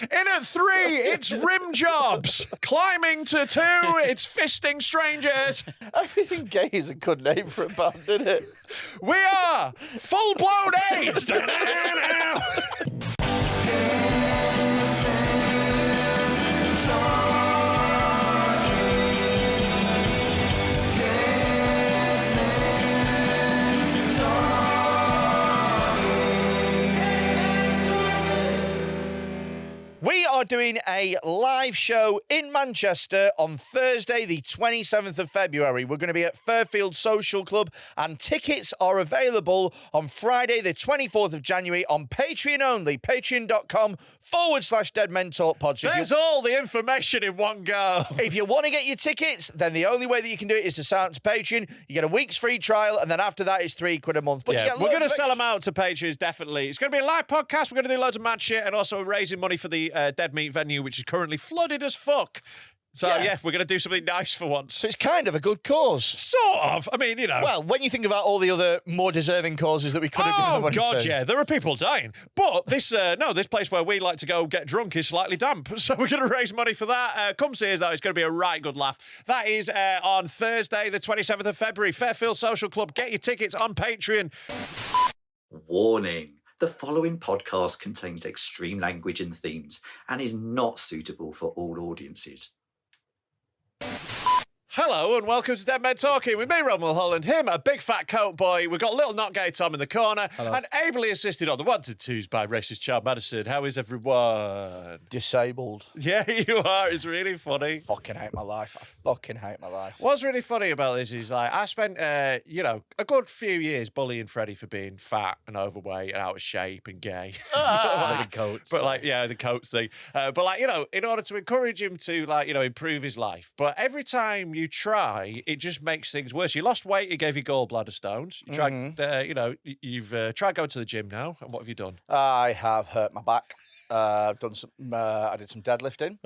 In at 3, it's rim jobs. Climbing to 2, it's fisting strangers. Everything gay is a good name for a band, isn't it? We are full-blown AIDS. We are doing a live show in Manchester on Thursday, the 27th of February. We're going to be at Fairfield Social Club, and tickets are available on Friday, the 24th of January on Patreon only, patreon.com/Dead Men Talk Pod. There's all the information in one go. If you want to get your tickets, then the only way that you can do it is to sign up to Patreon. You get a week's free trial, and then after that, it's £3 a month. But yeah, we're going to sell them out to Patreons, definitely. It's going to be a live podcast. We're going to do loads of mad shit, and also raising money for the Dead Meat venue, which is currently flooded as fuck. So, yeah, we're going to do something nice for once. So it's kind of a good cause. Sort of. I mean, you know. Well, when you think about all the other more deserving causes that we could have given the money to. Oh, God, yeah. There are people dying. But this place where we like to go get drunk is slightly damp. So we're going to raise money for that. Come see us, though. It's going to be a right good laugh. That is on Thursday, the 27th of February, Fairfield Social Club. Get your tickets on Patreon. Warning. The following podcast contains extreme language and themes and is not suitable for all audiences. Hello and welcome to Dead Men Talking with me, Mulholland, him, a big fat coat boy. We've got little not gay Tom in the corner. Hello. And ably assisted on the ones and twos by racist child Madison. How is everyone? Disabled. Yeah, you are. It's really funny. Fucking hate my life. I fucking hate my life. What's really funny about this is, like, I spent, a good few years bullying Freddy for being fat and overweight and out of shape and gay. The coats. But, the coats thing. In order to encourage him to, improve his life. But every time you try, it just makes things worse. You lost weight, it gave you gallbladder stones. You tried, you've tried going to the gym now. And what have you done? I have hurt my back. I did some deadlifting.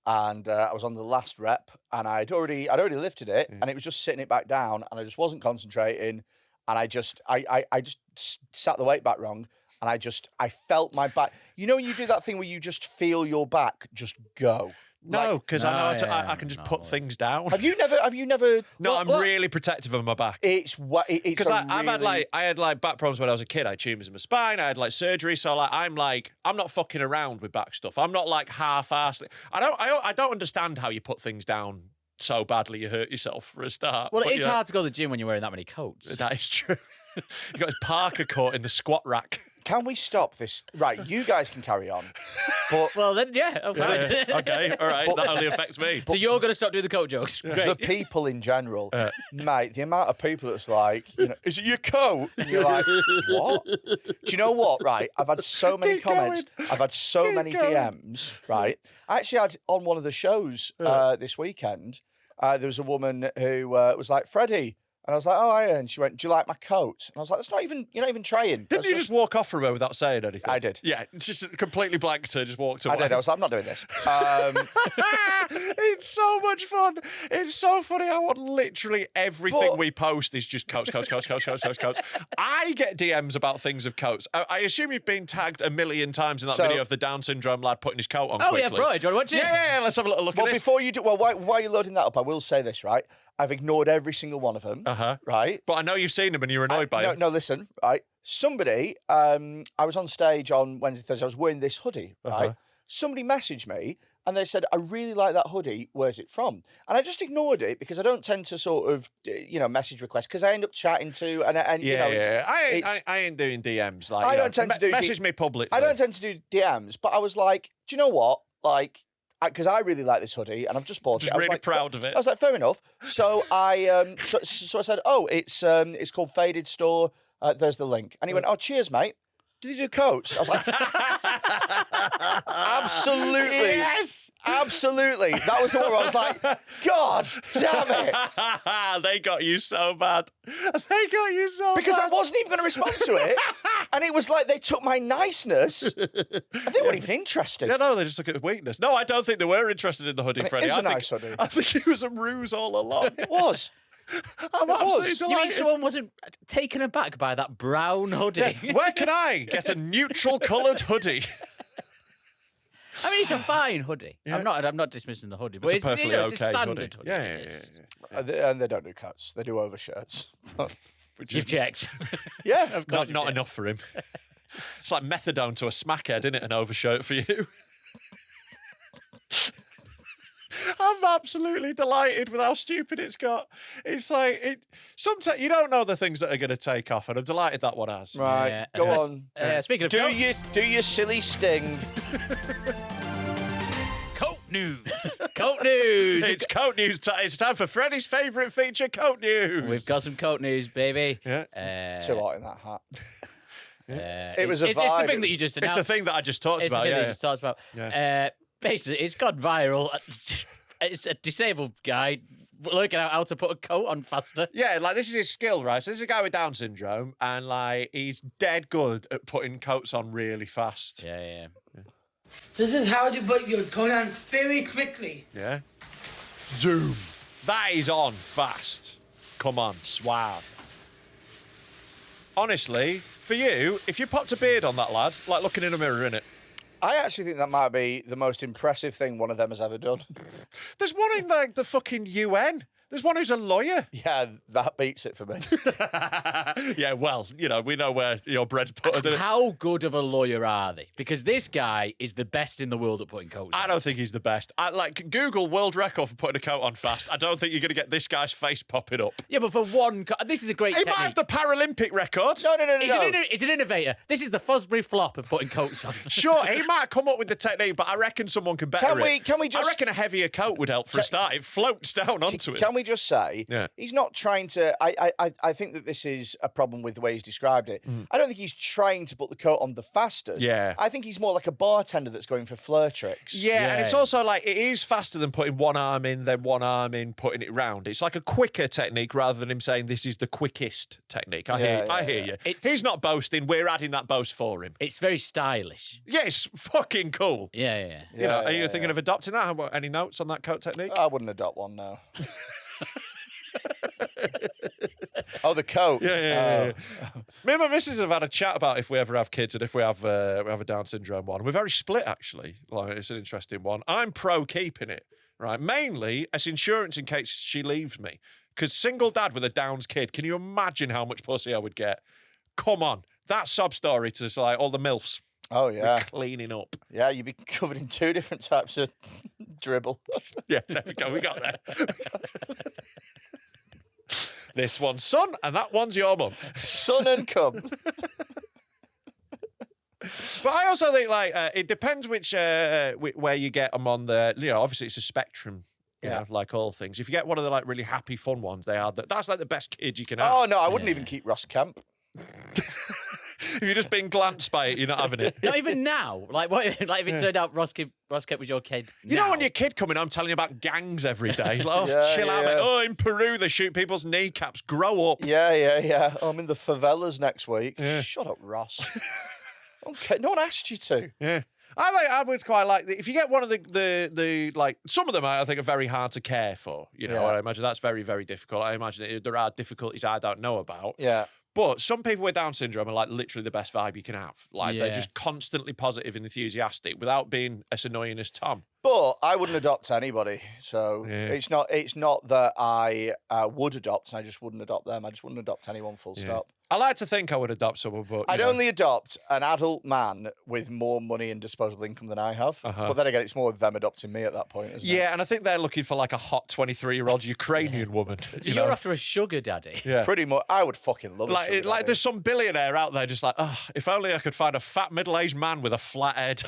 And I was on the last rep, and I'd already lifted it, and it was just sitting it back down, and I just wasn't concentrating, and I just sat the weight back wrong, and I felt my back. You know when you do that thing where you just feel your back just go? No, because I know I can just put things down. Have you never? No, I'm really protective of my back. It's because I had back problems when I was a kid. I had tumours in my spine. I had surgery. So I'm not fucking around with back stuff. I'm not half-assed. I don't understand how you put things down so badly you hurt yourself for a start. Well, it's hard to go to the gym when you're wearing that many coats. That is true. You got his Parker caught in the squat rack. Can we stop this? Right, you guys can carry on. But well, then, yeah. Okay, all right. That only affects me. So you're going to stop doing the coat jokes. Great. The people in general, mate, the amount of people that's like, is it your coat? And you're like, what? Do you know what, right? I've had so many comments. I've had so many DMs, right? I actually had on one of the shows this weekend, there was a woman who was like, Freddie. And I was like, oh, yeah. And she went, do you like my coat? And I was like, you're not even trying. Didn't you just walk off from her without saying anything? I did. Yeah, just completely blanked her, just walked away. I did. I was like, I'm not doing this. It's so much fun. It's so funny. I want literally everything we post is just coats. I get DMs about things of coats. I assume you've been tagged a million times in that video of the Down syndrome lad putting his coat on quickly. Yeah, bro. Do you want to watch it? Yeah, let's have a little look at this. Before you do, while you're loading that up, I will say this, right? I've ignored every single one of them, right? But I know you've seen them and you're annoyed by them. No, listen, right? Somebody, I was on stage on Wednesday, Thursday, I was wearing this hoodie, right? Somebody messaged me and they said, I really like that hoodie, where's it from? And I just ignored it because I don't tend to sort of, message requests because I end up chatting to, I ain't doing DMs. I don't tend to do message me publicly. I don't tend to do DMs, but I was like, do you know what? Because I really like this hoodie, and I've just bought it. I was really proud of it. I was like, fair enough. So I, so I said, oh, it's called Faded Store. There's the link, and he went, oh, cheers, mate. Did you do coats? I was like, absolutely, yes, absolutely. That was the one where I was like, God damn it! They got you so bad. Because I wasn't even going to respond to it, and it was like they took my niceness, and they weren't even interested. Yeah, no, they just took it as weakness. No, I don't think they were interested in the hoodie, Freddie. It's a nice hoodie. I think it was a ruse all along. It was. I'm absolutely delighted. You mean someone wasn't taken aback by that brown hoodie? Yeah. Where can I get a neutral coloured hoodie? I mean, it's a fine hoodie. Yeah. I'm not dismissing the hoodie, but It's a perfectly it's a okay standard hoodie. hoodie. Yeah. It's- And they don't do coats. They do overshirts. You've checked. Yeah. Of course Not you've enough for him. It's like methadone to a smackhead, isn't it? An overshirt for you. I'm absolutely delighted with how stupid it's got. It's like sometimes you don't know the things that are going to take off, and I'm delighted that one has. Right. Yeah. Go Yes. on. Speaking of Do coats, your silly sting. coat news. Coat news. It's coat news time. It's time for Freddy's favourite feature, coat news. We've got some coat news, baby. Yeah. Too hot in that hat. It was a it's the vibe. thing that you just It's announced. the thing that I just talked It's the about. thing that Yeah. you just talked about. Yeah. Basically, it's gone viral. It's a disabled guy working out how to put a coat on faster. Yeah, like this is his skill, right? So this is a guy with Down syndrome, and like he's dead good at putting coats on really fast. Yeah. This is how to put your coat on very quickly. Yeah. Zoom. That is on fast. Come on, suave. Honestly, for you, if you popped a beard on that lad, like looking in a mirror, innit? I actually think that might be the most impressive thing one of them has ever done. There's one in like the fucking UN. There's one who's a lawyer. Yeah, that beats it for me. Yeah, well, you know, we know where your bread's put. How good of a lawyer are they? Because this guy is the best in the world at putting coats on. I don't think he's the best. Like Google world record for putting a coat on fast. I don't think you're going to get this guy's face popping up. Yeah, but for one, this is a great He technique. might have the Paralympic record. No. He's an innovator. This is the Fosbury flop of putting coats on. Sure, he might come up with the technique, but I reckon someone can better it. Can we just- I reckon a heavier coat would help for a start. It floats down onto it. Can we just say, Yeah. he's not trying to... I think that this is a problem with the way he's described it. I don't think he's trying to put the coat on the fastest. Yeah. I think he's more like a bartender that's going for flair tricks. Yeah, and it's Yeah. also like it is faster than putting one arm in, then one arm in, putting it round. It's like a quicker technique rather than him saying this is the quickest technique. I hear you. It's- He's not boasting. We're adding that boast for him. It's very stylish. Yeah, it's fucking cool. Yeah. You know, are you yeah, thinking of adopting that? Any notes on that coat technique? I wouldn't adopt one, no. Oh, the coat. Yeah. Me and my missus have had a chat about if we ever have kids and if we have a Down syndrome one. We're very split, actually. Like, it's an interesting one. I'm pro keeping it, right? Mainly as insurance in case she leaves me. Because single dad with a Downs kid, can you imagine how much pussy I would get? Come on. That sob story to like all the MILFs Oh, yeah. cleaning up. Yeah, you'd be covered in two different types of dribble. Yeah, there we go. We got there. This one's son and that one's your mum. Son and cum. But I also think like it depends which where you get them on the. You know, obviously it's a spectrum. You know, like all things. If you get one of the like really happy fun ones, that's like the best kid you can have. Oh, no, I wouldn't even keep Ross Kemp. If you've just been glanced by it, you're not having it. Not even now. Like what? Like if it turned out Ross Kemp was your kid. You know when your kid coming home telling you about gangs every day? Like, oh, Yeah, chill out, yeah. mate. Oh, in Peru they shoot people's kneecaps. Grow up. Yeah. Oh, I'm in the favelas next week. Yeah. Shut up, Ross. Okay, no one asked you to. Yeah. I would quite like if you get one of the like some of them I think are very hard to care for. You know, Yeah. I imagine that's very, very difficult. I imagine there are difficulties I don't know about. Yeah. But some people with Down syndrome are like literally the best vibe you can have. Like they're Yeah. just constantly positive and enthusiastic without being as annoying as Tom. But I wouldn't adopt anybody, so Yeah. it's not that I would adopt. I just wouldn't adopt them. I just wouldn't adopt anyone. Full stop. I like to think I would adopt someone, but I'd you know. only adopt an adult man with more money and disposable income than I have. Uh-huh. But then again, it's more them adopting me at that point, isn't it? Yeah, and I think they're looking for like a hot 23-year-old Ukrainian woman. So you you're know? after a sugar daddy. Yeah. Pretty much. I would fucking love Like, it. like there's some billionaire out there just like, oh, if only I could find a fat middle-aged man with a flat head.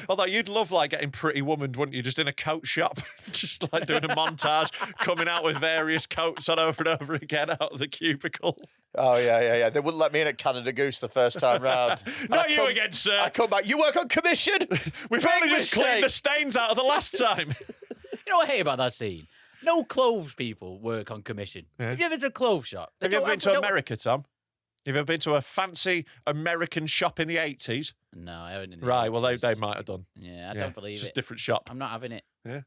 Although you'd love like getting Pretty Woman, wouldn't you? Just in a coat shop, just like doing a montage, coming out with various coats on over and over again out of the cubicle. Oh, yeah. They wouldn't let me in at Canada Goose the first time round. Not you again, sir. I come back. You work on commission? We've Big only just cleaned the mistake. stains out of the last time. You know what I hate about that scene? No clothes people work on commission. Have you ever been to a clothes shop? They Have you ever don't been to have- America, Tom? Have you ever been to a fancy American shop in the 80s? No, I haven't. In the Right, well, they 80s. might have done. Yeah, I don't believe It's just it. different shop. I'm not having it.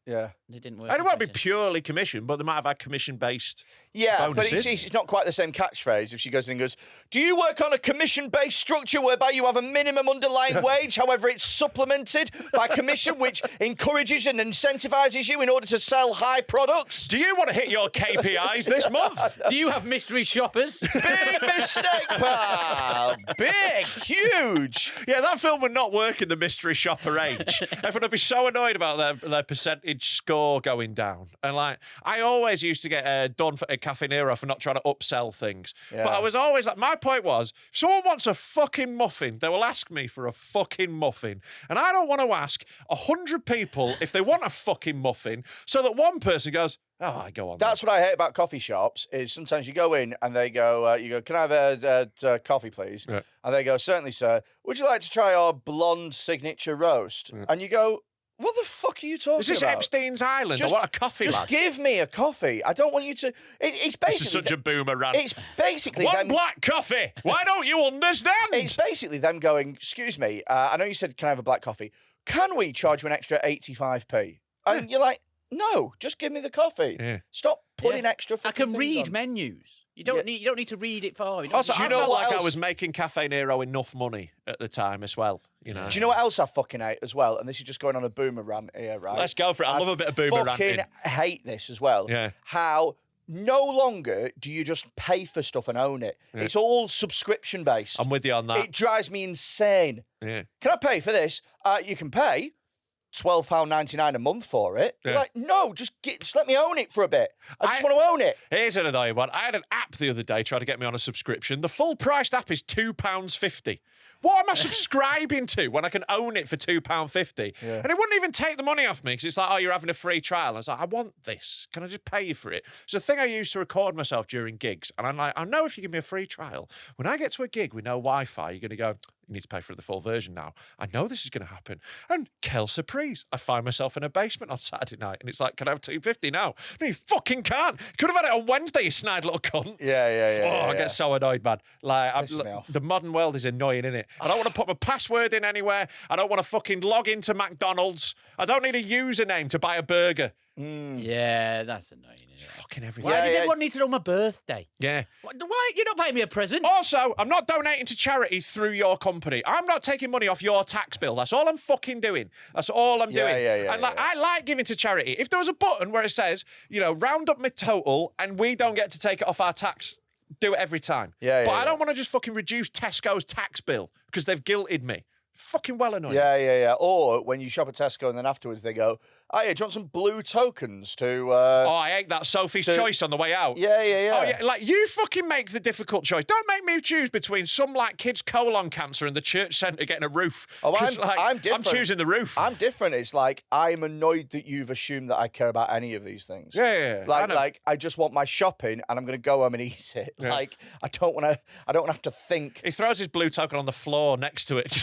Yeah. It didn't work. And it won't be commission. purely commission, but they might have had commission-based Yeah, bonuses. but it's not quite the same catchphrase if she goes in and goes, do you work on a commission-based structure whereby you have a minimum underlying wage, however it's supplemented by commission, which encourages and incentivizes you in order to sell high products? Do you want to hit your KPIs this month? Do you have mystery shoppers? Big mistake, pal. Big, huge. Yeah, that film would not work in the mystery shopper age. Everyone would be so annoyed about their percentage score going down. And like, I always used to get done for a Cafe Nero for not trying to upsell things. Yeah. But I was always like, my point was, if someone wants a fucking muffin, they will ask me for a fucking muffin. And I don't want to ask 100 people if they want a fucking muffin so that one person goes, oh, I go on. That's what I hate about coffee shops is sometimes you go in and they go, you go, can I have a coffee, please? Yeah. And they go, certainly, sir. Would you like to try our blonde signature roast? And you go, what the fuck are you talking Is this about? Epstein's Island? Just- I want a coffee, Just lad. give me a coffee. I don't want you to. It's basically. This is such a boomer rant. It's basically One them. black coffee. Why don't you understand? It's basically them going. Excuse me. I know you said can I have a black coffee? Can we charge you an extra 85p? And you're like, no, just give me the coffee. Yeah. Stop putting Yeah. extra. I fucking can things read on. menus. You don't need. You don't need to read it for. You don't Also, Do you I know felt what like I else? was making Cafe Nero enough money at the time as well. You know. Do you know what else I fucking hate as well? And this is just going on a boomer rant here, right? Let's go for it. I love a bit of boomer fucking ranting. hate this as well. Yeah. How no longer do you just pay for stuff and own it. It's all subscription based. I'm with you on that. It drives me insane. Yeah. Can I pay for this? You can pay £12.99 a month for it. You're Yeah. like, no, just let me own it for a bit. I just I- want to own it. Here's an annoying one. I had an app the other day trying to get me on a subscription. The full priced app is £2.50. What am I subscribing to when I can own it for £2.50? And it wouldn't even take the money off me because it's like, oh, you're having a free trial. And I was like, I want this. Can I just pay you for it? It's a thing I used to record myself during gigs. And I'm like, I know if you give me a free trial, when I get to a gig with no Wi-Fi, you're going to go, you need to pay for the full version now. I know this is going to happen. And quelle surprise, I find myself in a basement on Saturday night. And it's like, can I have £2.50 now? No, you fucking can't. Could have had it on Wednesday, you snide little cunt. Yeah. I get so annoyed, man. Like, Pisses me off. the modern world is annoying, innit? I don't want to put my password in anywhere. I don't want to fucking log into McDonald's. I don't need a username to buy a burger. Yeah, that's annoying. Isn't it? Fucking everything. Why does yeah. everyone need to know my birthday? Yeah. Why you're not buying me a present? Also, I'm not donating to charity through your company. I'm not taking money off your tax bill. That's all I'm fucking doing. That's all I'm doing. Yeah, And like, I like giving to charity. If there was a button where it says, round up my total and we don't get to take it off our tax, do it every time. Yeah, But yeah, I don't want to just fucking reduce Tesco's tax bill because they've guilted me. Fucking well annoying. Yeah. Or when you shop at Tesco and then afterwards they go, oh, yeah, do you want some blue tokens to... Oh, I ate that Sophie's Choice on the way out. Yeah. Oh, yeah, like, you fucking make the difficult choice. Don't make me choose between some, like, kid's colon cancer and the church centre getting a roof. Oh, 'Cause, I'm different. I'm choosing the roof. I'm different. It's like, I'm annoyed that you've assumed that I care about any of these things. Yeah. I know. I just want my shopping and I'm going to go home and eat it. Yeah. Like, I don't want to have to think. He throws his blue token on the floor next to it.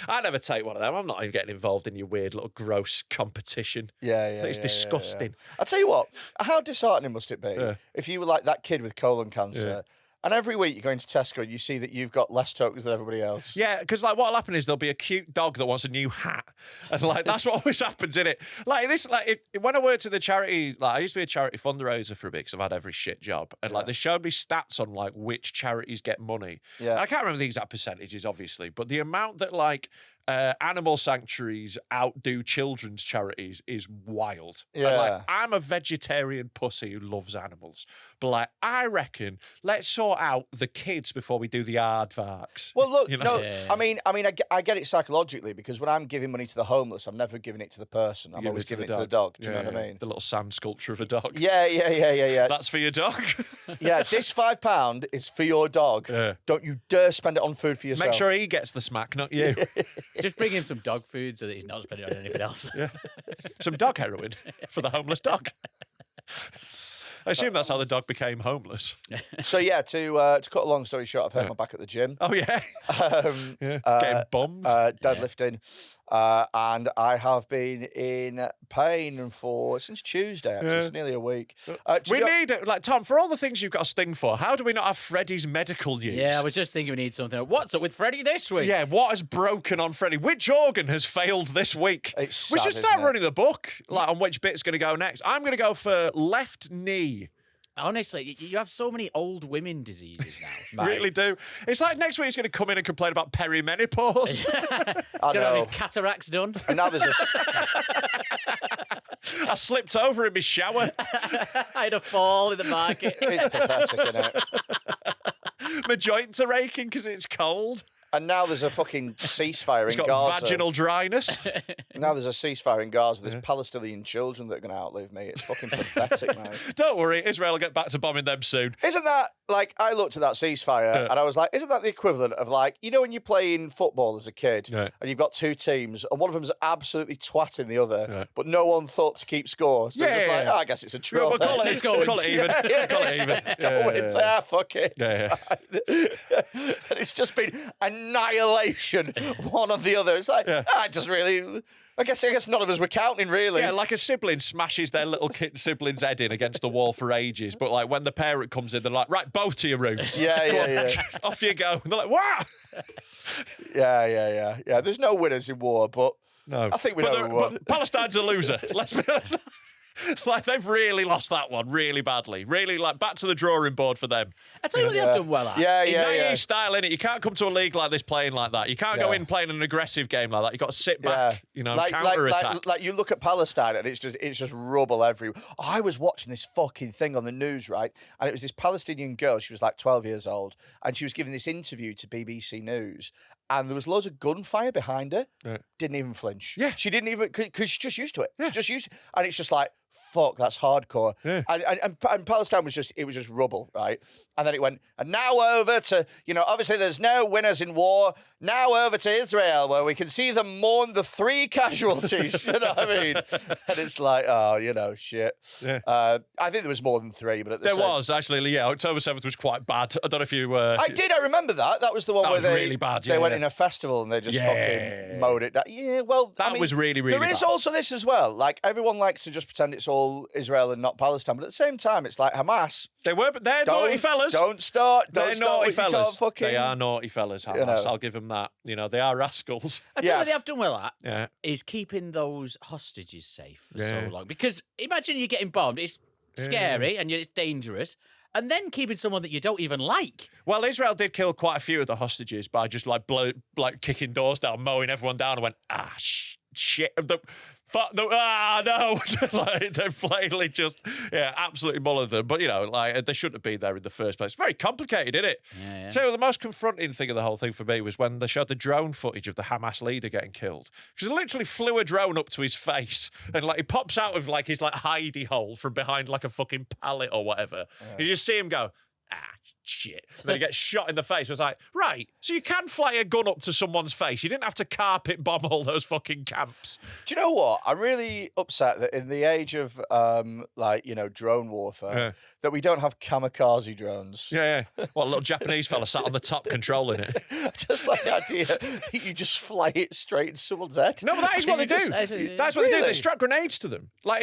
I never take one of them. I'm not even getting involved in your weird little gross competition. Yeah. It's disgusting. I'll tell you what, how disheartening must it be Yeah. if you were like that kid with colon cancer and every week you go into Tesco and you see that you've got less tokens than everybody else. Yeah, because like what'll happen is there'll be a cute dog that wants a new hat, and like that's what always happens, innit? Like this, like when I worked at the charity, like I used to be a charity fundraiser for a bit because I've had every shit job, and like they showed me stats on like which charities get money. Yeah. And I can't remember the exact percentages, obviously, but the amount that like animal sanctuaries outdo children's charities is wild. And, like, Yeah. I'm a vegetarian pussy who loves animals, but like I reckon let's sort out the kids before we do the aardvarks. Well, look, You know? no, I mean, I get it psychologically because when I'm giving money to the homeless, I'm never giving it to the person. I'm Give always it giving it to the dog. Do you know what I mean? The little sand sculpture of a dog. Yeah. That's for your dog. Yeah, this £5 is for your dog. Yeah. Don't you dare spend it on food for yourself. Make sure he gets the smack, not you. Just bring him some dog food so that he's not spending on anything else. Some dog heroin for the homeless dog. I assume that's how the dog became homeless. So yeah, to cut a long story short, I've hurt my back at the gym. Oh yeah, Um, getting bummed. deadlifting. and I have been in pain since Tuesday, actually. It's nearly a week. We need it. Like, Tom, for all the things you've got a sting for, how do we not have Freddy's medical news? Yeah, I was just thinking we need something. What's up with Freddy this week? Yeah, what has broken on Freddy? Which organ has failed this week? It's sad, we should start isn't it? running the book, like on which bit's going to go next. I'm going to go for left knee. Honestly, you have so many old women diseases now. Really do. It's like next week he's going to come in and complain about perimenopause. I Gonna have know. his cataracts done. And now there's I slipped over in my shower. I had a fall in the market. it's pathetic, isn't it? My joints are aching because it's cold. And now there's a fucking ceasefire He's in got Gaza. vaginal dryness. Now there's a ceasefire in Gaza. There's Palestinian children that are going to outlive me. It's fucking pathetic, mate. Don't worry, Israel will get back to bombing them soon. Isn't that, like, I looked at that ceasefire and I was like, isn't that the equivalent of, like, you know when you're playing football as a kid and you've got two teams and one of them's absolutely twatting the other, but no one thought to keep score. So they're just like, oh, I guess it's a draw. We'll call then." it even. Call it even. Call it even. Go in, say, ah, fuck it. Yeah. And it's just been annihilation, one of the other. It's like, I just really, I guess none of us were counting, really. Yeah, like a sibling smashes their little sibling's head in against the wall for ages, but like when the parent comes in, they're like, right, both to your rooms. Yeah, Go yeah, on. yeah. Off you go. And they're like, what? Yeah. There's no winners in war, but No. I think we know who won. But Palestine's a loser. Let's be honest. Like, they've really lost that one really badly. Really, like, back to the drawing board for them. I tell you what they have done well at. Yeah, It's yeah, AE yeah. style, innit? You can't come to a league like this playing like that. You can't go Yeah. in playing an aggressive game like that. You've got to sit back, counter-attack. Like you look at Palestine and it's just rubble everywhere. I was watching this fucking thing on the news, right? And it was this Palestinian girl. She was like 12 years old, and she was giving this interview to BBC News. And there was loads of gunfire behind her. Right. Didn't even flinch. Yeah. She didn't even, because she's just used to it. She's just used to it. And it's just like, fuck, that's hardcore. Yeah. And Palestine was just rubble, right? And then it went, and now over to, obviously there's no winners in war. Now over to Israel, where we can see them mourn the 3 casualties. You know what I mean? And it's like, oh, shit. Yeah. I think there was more than 3, but at the There same... was, actually, yeah. October 7th was quite bad. I don't know if you... I remember that. That was the one That where was they really bad, they yeah, went yeah. in a festival and they just Yeah. fucking mowed it down. Yeah, well, That was really, really There is bad. also this as well. Like, everyone likes to just pretend it's all Israel and not Palestine, but at the same time, it's like Hamas. They were, but they're naughty fellas. Don't start. They're Don't start naughty what you can't fellas. fucking... They are naughty fellas, Hamas. know. I'll give them that. They are rascals. I tell you Yeah. what they have done well at Yeah. is keeping those hostages safe for Yeah. so long. Because imagine you're getting bombed. It's scary and it's dangerous. And then keeping someone that you don't even like. Well, Israel did kill quite a few of the hostages by just like kicking doors down, mowing everyone down, and went, shit. Fuck no. Like, they plainly just, absolutely mullered them. But, they shouldn't have been there in the first place. It's very complicated, isn't it? Yeah. So the most confronting thing of the whole thing for me was when they showed the drone footage of the Hamas leader getting killed. Because he literally flew a drone up to his face and like he pops out of like his like hidey hole from behind like a fucking pallet or whatever. You just see him go, shit. And then he gets shot in the face. I was like, right, so you can fly a gun up to someone's face. You didn't have to carpet bomb all those fucking camps. Do you know what? I'm really upset that in the age of, drone warfare, that we don't have kamikaze drones. Yeah. Well, a little Japanese fella sat on the top controlling it. Just like the idea that you just fly it straight into someone's head. No, but that is what they do. That's what they do. That's what they do. They Really? strap grenades to them. Like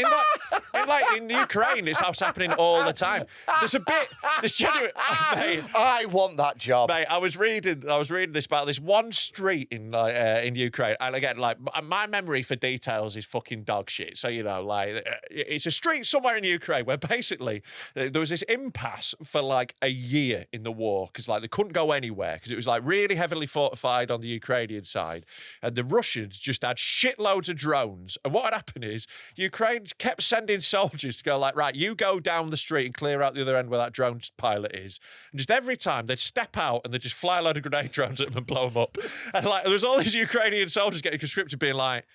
in Ukraine, it's happening all the time. There's genuine. Mate, I want that job. Mate, I was reading this about this one street in Ukraine, and again, like my memory for details is fucking dog shit. So it's a street somewhere in Ukraine where basically there was this impasse for like a year in the war because like they couldn't go anywhere because it was like really heavily fortified on the Ukrainian side, and the Russians just had shitloads of drones. And what had happened is Ukraine kept sending soldiers to go like, right, you go down the street and clear out the other end where that drone pilot is. And just every time they'd step out and they'd just fly a load of grenade drones at them and blow them up. And like there was all these Ukrainian soldiers getting conscripted being like,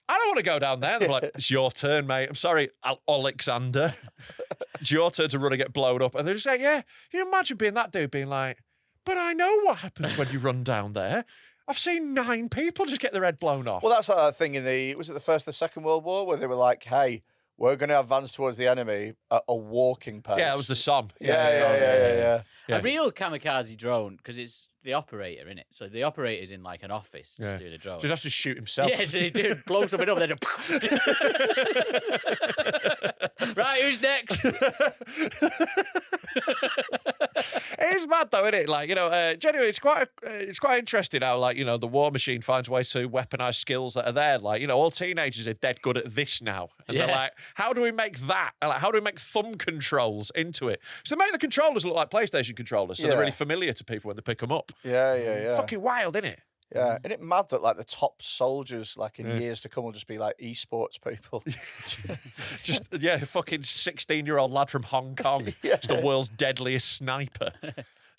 I don't want to go down there. And they're like, it's your turn, mate. I'm sorry, Alexander. It's your turn to run and get blown up. And they're just like, yeah, you imagine being that dude being like, but I know what happens when you run down there. I've seen 9 people just get their head blown off. Well, that's that thing was it the First or Second World War where they were like, hey, we're going to advance towards the enemy at a walking pace. Yeah, it was the Somme. Yeah. Yeah. A real kamikaze drone, because it's the operator, in it. So the operator's in like an office just doing a drone. So he'd have to shoot himself. Yeah, so he blow something up, then right, who's next? It is mad though, isn't it? Like, genuinely, it's quite interesting how, like, the war machine finds ways to weaponize skills that are there. Like, all teenagers are dead good at this now, and they're like, how do we make that? And, like, how do we make thumb controls into it? So they make the controllers look like PlayStation controllers, so they're really familiar to people when they pick them up. Yeah. Fucking wild, isn't it? Yeah, isn't it mad that like the top soldiers, like in years to come, will just be like esports people? Fucking 16-year-old lad from Hong Kong. Just the world's deadliest sniper.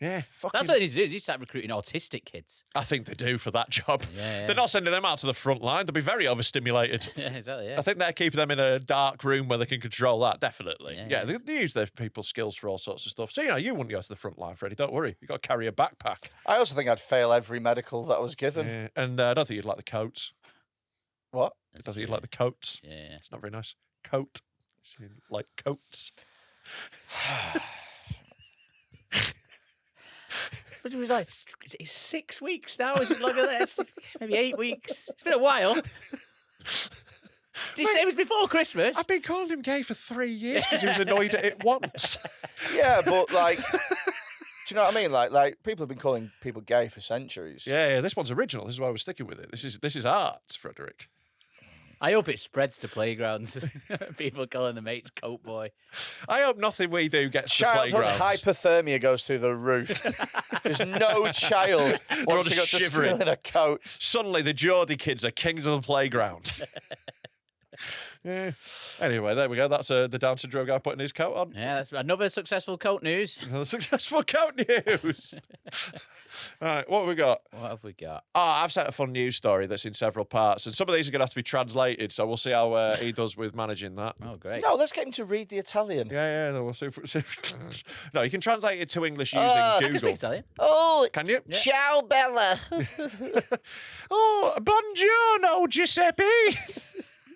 Yeah, fucking... That's what they need to do. They need to start recruiting autistic kids. I think they do for that job. Yeah. They're not sending them out to the front line. They'll be very overstimulated. Yeah, exactly. Yeah. I think they're keeping them in a dark room where they can control that, definitely. Yeah. They use their people's skills for all sorts of stuff. So, you wouldn't go to the front line, Freddie. Don't worry. You've got to carry a backpack. I also think I'd fail every medical that I was given. Yeah. And I don't think you'd like the coats. What? I don't think you'd like the coats. Yeah. It's not very nice. Coat. You like coats. What do we like? It's 6 weeks now. Is it longer than that? Maybe 8 weeks. It's been a while. Did you say it was before Christmas? I've been calling him gay for 3 years because he was annoyed at it once. Yeah, but like, do you know what I mean? Like people have been calling people gay for centuries. Yeah, this one's original. This is why we're sticking with it. This is art, Frederick. I hope it spreads to playgrounds. People calling the mates coat boy. I hope nothing we do gets to Childhood playgrounds. hypothermia goes through the roof. There's no child all wants to go just to shivering. school in a coat. Suddenly, the Geordie kids are kings of the playground. Yeah. Anyway, there we go. That's the Down syndrome guy putting his coat on. Yeah, that's another successful coat news. Another successful coat news. All right, what have we got? What have we got? I've sent a fun news story that's in several parts, and some of these are going to have to be translated, so we'll see how he does with managing that. Oh, great. No, let's get him to read the Italian. Yeah, we'll see. No, you can translate it to English using I can Google. speak Italian. Oh, Can you? ciao, Bella. Oh, buongiorno, Giuseppe.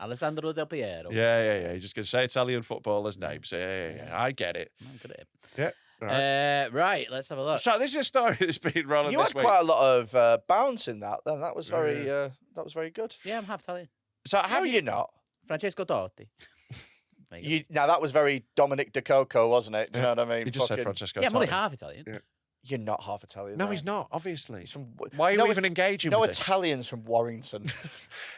Alessandro Del Piero. Yeah. You're just going to say Italian footballers' names. Yeah. I get it. I'm good at it. Yeah. Right. Right, let's have a look. So this is a story that's been rolling You this had week. quite a lot of bounce in that. Then that was very good. Yeah, I'm half Italian. So have No, you're not. Francesco Totti. There you go. Now that was very Dominic De Coco, wasn't it? Do you know what I mean? He just said Fucking- Francesco. Yeah, I'm only Totti. half Italian. Yeah. You're not half Italian. No, though. he's not. Obviously. He's from. Why are you no, even engaging No with this? Italians from Warrington.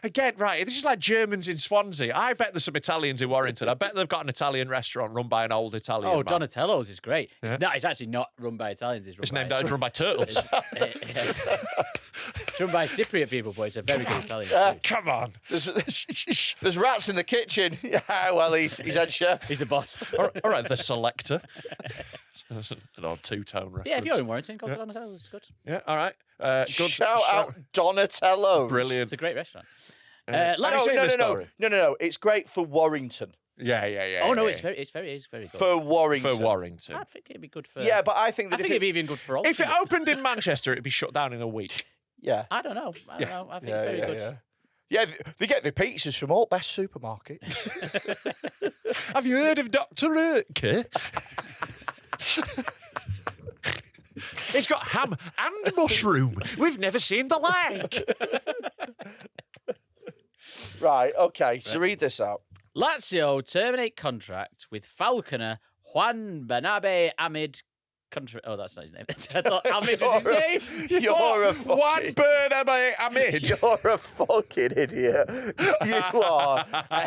Again, right, this is like Germans in Swansea. I bet there's some Italians in Warrington. I bet they've got an Italian restaurant run by an old Italian Oh, man. Donatello's is great. Yeah. It's actually not run by Italians. It's run by turtles. It's run by Cypriot people, but it's a very good Italian. food. Come on. There's rats in the kitchen. Yeah, well, he's head chef. He's the boss. All right, the selector. That's an odd two-tone reference. Yeah, if you're in Warrington, go to Donatello's. It's good. Yeah, all right. Good. Shout out Donatello. Brilliant. It's a great restaurant. Have you seen this story? No. It's great for Warrington. Yeah. Oh no, yeah. it's very good. For Warrington. For Warrington. I think it'd be good for. Yeah, but I think I that think it'd be even good for all. If it opened in Manchester, it'd be shut down in a week. yeah. I don't know. I think it's very good. Yeah, they get the pizzas from all best supermarket. Have you heard of Dr. Urke? It's got ham and mushroom. We've never seen the like. Right, okay, so read this out. Lazio terminate contract with falconer Juan Bernabe Amid. Oh, that's not his name. I thought Amid was his name. You're a One fucking... bird amid. You're a fucking idiot. You are.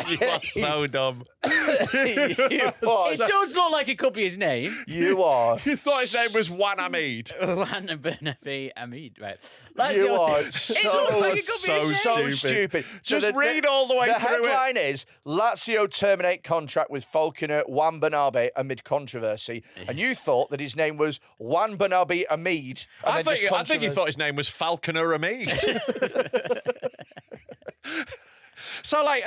You are so dumb. You are. It does look like it could be his name. You are. You thought his name was Juan Amid. Juan Bernabe Amid. Right. You are it looks like it could so be his name. so stupid. stupid. Just read all the way the through it. headline is Lazio terminate contract with falconer Juan Bernabe amid controversy. And you thought that his name was Juan Bernabe Amid. I think you thought his name was Falconer Amid. So, like,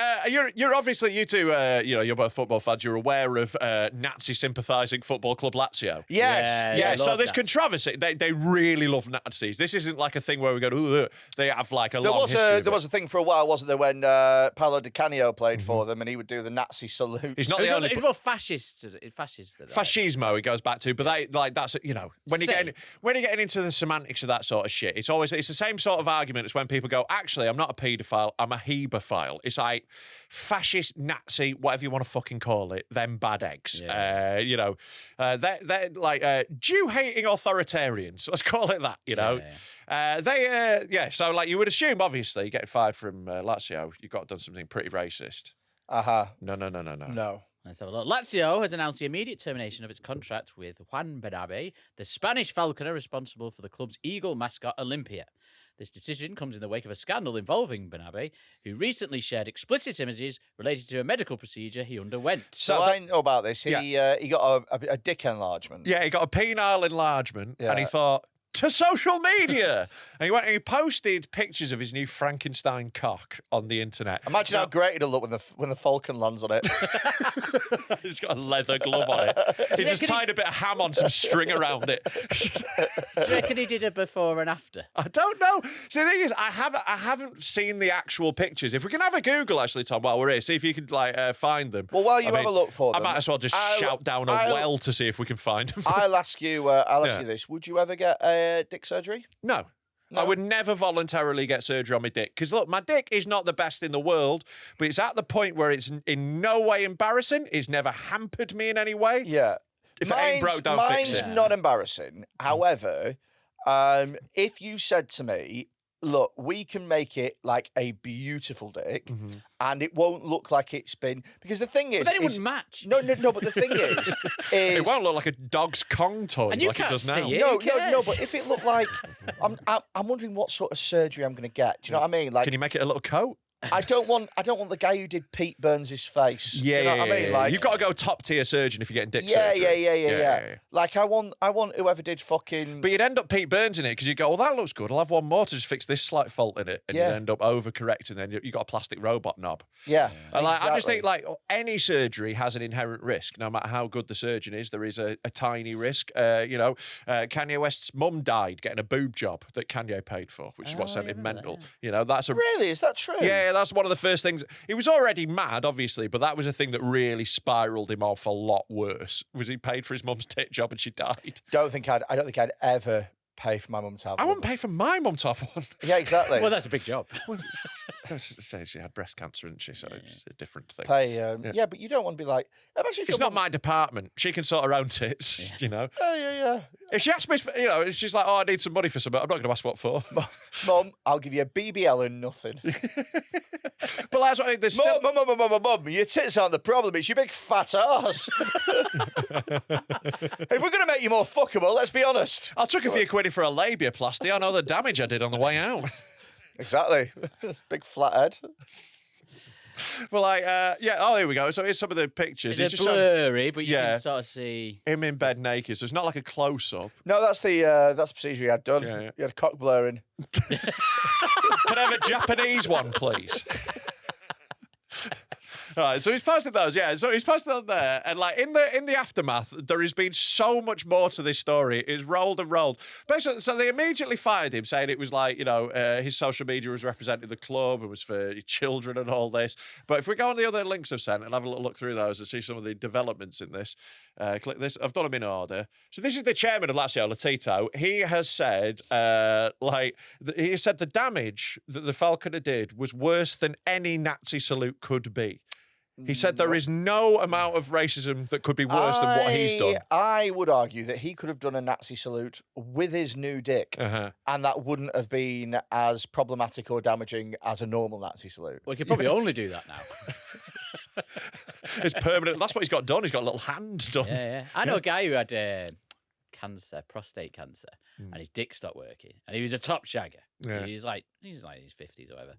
you're obviously, you two, you're both football fans. You're aware of Nazi sympathising football club Lazio. Yes. Yeah, So love there's Nazis. controversy. They really love Nazis. This isn't like a thing where we go, ooh, they have like a long history. There was a thing for a while, wasn't there, when Paolo Di Canio played for them and he would do the Nazi salute. He's not the only. It's more fascist. Fascismo he goes back to, but they like that's when you're getting into the semantics of that sort of shit, it's the same sort of argument as when people go, actually, I'm not a paedophile, I'm a hebephile. It's like fascist, Nazi, whatever you want to fucking call it, them bad eggs. Yeah. They're like Jew-hating authoritarians. Let's call it that. So like you would assume, obviously, getting fired from Lazio, you've got to done something pretty racist. No. No. Let's have a look. Lazio has announced the immediate termination of its contract with Juan Benabe, the Spanish falconer responsible for the club's eagle mascot Olympia. This decision comes in the wake of a scandal involving Benabe, who recently shared explicit images related to a medical procedure he underwent. So I know about this. He got a dick enlargement. Yeah, he got a penile enlargement, and he thought, to social media. And he went and he posted pictures of his new Frankenstein cock on the internet. Imagine how great it'll look when the falcon lands on it. He's got a leather glove on it. He just tied a bit of ham on some string around it. Do you reckon he did a before and after? I don't know. See, the thing is, I haven't seen the actual pictures. If we can have a Google, actually, Tom, while we're here, see if you could find them. Well, while you have a look for them, I might as well just shout down a well to see if we can find them. I'll ask you this: would you ever get dick surgery? No. I would never voluntarily get surgery on my dick. Because, look, my dick is not the best in the world, but it's at the point where it's in no way embarrassing. It's never hampered me in any way. Yeah. If it ain't broke, don't fix it. Mine's not embarrassing. However, if you said to me, look, we can make it like a beautiful dick and it won't look like it's been... Because the thing is... But then it wouldn't match. No, but the thing is... It won't look like a dog's Kong toy and you like can't it does now. see it. No, but if it looked like... I'm wondering what sort of surgery I'm going to get. Do you know what I mean? Like, can you make it a little coat? I don't want the guy who did Pete Burns' face. Yeah, Do you know what I mean? Like, you've got to go top tier surgeon if you're getting dick yeah, surgery. Yeah. Like I want whoever did fucking. But you'd end up Pete Burns in it because you go, well, that looks good. I'll have one more to just fix this slight fault in it, and you end up overcorrecting. Then you got a plastic robot knob. Yeah. And like, I just exactly. think like any surgery has an inherent risk. No matter how good the surgeon is, there is a tiny risk. Kanye West's mum died getting a boob job that Kanye paid for, which is what sent him mental. That's a Really, is that true? Yeah, that's one of the first things. He was already mad, obviously, but that was a thing that really spiraled him off a lot worse. Was he paid for his mum's tit job and she died? I don't think I'd ever pay for my mum to have I one. wouldn't pay for my mum to have one. Yeah, exactly. Well, that's a big job. Say she had breast cancer, didn't she? So it's a different thing. Yeah, but you don't want to be like. Imagine if It's your not mum- my department. She can sort her own tits, Yeah. If she asks me, if she's like, I need some money for something, I'm not going to ask what for. Mum, I'll give you a BBL and nothing. But that's what I mean. There's still... Mum, your tits aren't the problem. It's your big fat ass. If we're going to make you more fuckable, let's be honest. I took a few quid for a labiaplasty. I know the damage I did on the way out. Exactly. Big flat head. Well, here we go. So here's some of the pictures. It's blurry, but you can sort of see him in bed naked. So it's not like a close-up. No, that's the procedure he had done. Yeah. He had cock blurring. Can I have a Japanese one, please? Right, so he's posted those, So he's posted them there, and like in the aftermath, there has been so much more to this story. It's rolled and rolled. Basically, so they immediately fired him, saying it was like his social media was representing the club, it was for children and all this. But if we go on the other links I've sent and have a little look through those and see some of the developments in this, click this. I've done them in order. So this is the chairman of Lazio, Latito. He has said, he said the damage that the falconer did was worse than any Nazi salute could be. He said there is no amount of racism that could be worse than what he's done. I would argue that he could have done a Nazi salute with his new dick, and that wouldn't have been as problematic or damaging as a normal Nazi salute. Well, he could probably only do that now. It's permanent. That's what he's got done. He's got a little hand done. Yeah. I know a guy who had cancer, prostate cancer, and his dick stopped working, and he was a top shagger. Yeah. He's like in his 50s or whatever,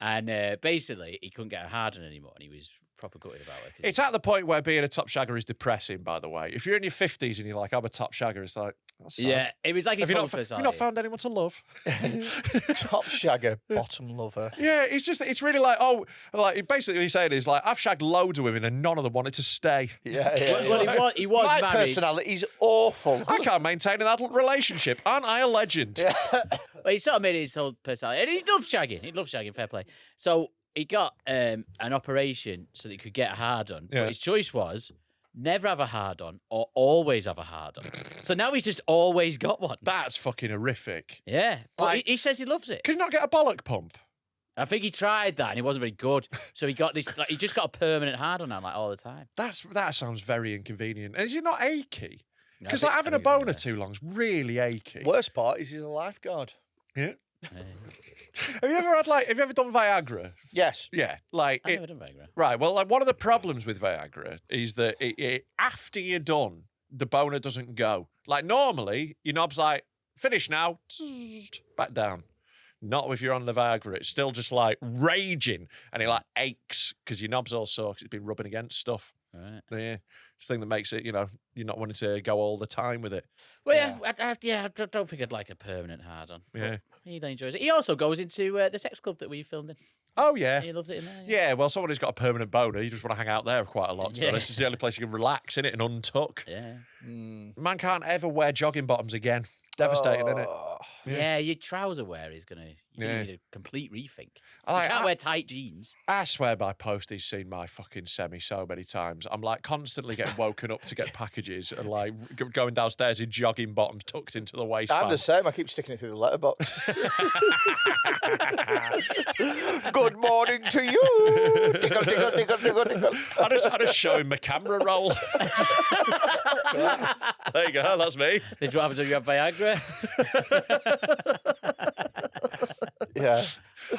and basically he couldn't get a hard on anymore, and he was proper gutted about it. It's at the point where being a top shagger is depressing, by the way. If you're in your 50s and you're like, I'm a top shagger, it's like, that's sad. Yeah, it was like his Have you whole not, have you personality. not found anyone to love? Top shagger, bottom lover. Yeah, it's really like, basically what he's saying is like, I've shagged loads of women and none of them wanted to stay. Yeah. Well, he was My married. personality's awful. I can't maintain an adult relationship. Aren't I a legend? Yeah. Well, he sort of made his whole personality. And he loved shagging. He loved shagging, fair play. So he got an operation so that he could get a hard on. Yeah. But his choice was never have a hard on or always have a hard on. So now he's just always got one. That's fucking horrific. Yeah. But Like- he says he loves it. Can you not get a bollock pump? I think he tried that and he wasn't very good. So he got this, like, he just got a permanent hard on now, like all the time. That sounds very inconvenient. And is it not achy? No, Because I like think- having I a think boner it's, too long is really achy. Worst part is he's a lifeguard. Yeah. Have you ever done Viagra? Yes. Yeah. Like I've never done Viagra. right. Well, like one of the problems with Viagra is that after you're done, the boner doesn't go. Like normally, your knob's like finish now, back down. Not if you're on the Viagra. It's still just like raging, and it like aches because your knob's all sore because it's been rubbing against stuff. Right. Yeah, it's the thing that makes it, you're not wanting to go all the time with it. Well, I don't think I'd like a permanent hard on. Yeah. He enjoys it. He also goes into the sex club that we filmed in. Oh yeah. He loves it in there. Yeah, well, someone who's got a permanent boner, you just want to hang out there quite a lot. To be Yeah. honest, it's the only place you can relax in it and untuck. Yeah. Man can't ever wear jogging bottoms again. Devastating, isn't it? Yeah, your trouser wear is going to Yeah. need a complete rethink. I- You can't I- wear tight jeans. I swear by post, he's seen my fucking semi so many times. I'm like constantly getting woken up to get packages and like going downstairs in jogging bottoms tucked into the waistband. I'm the same. I keep sticking it through the letterbox. Good morning to you. Tickle, tickle, tickle, tickle, tickle. I just show him my camera roll. There you go, that's me. This is what happens when you have Viagra. Yeah.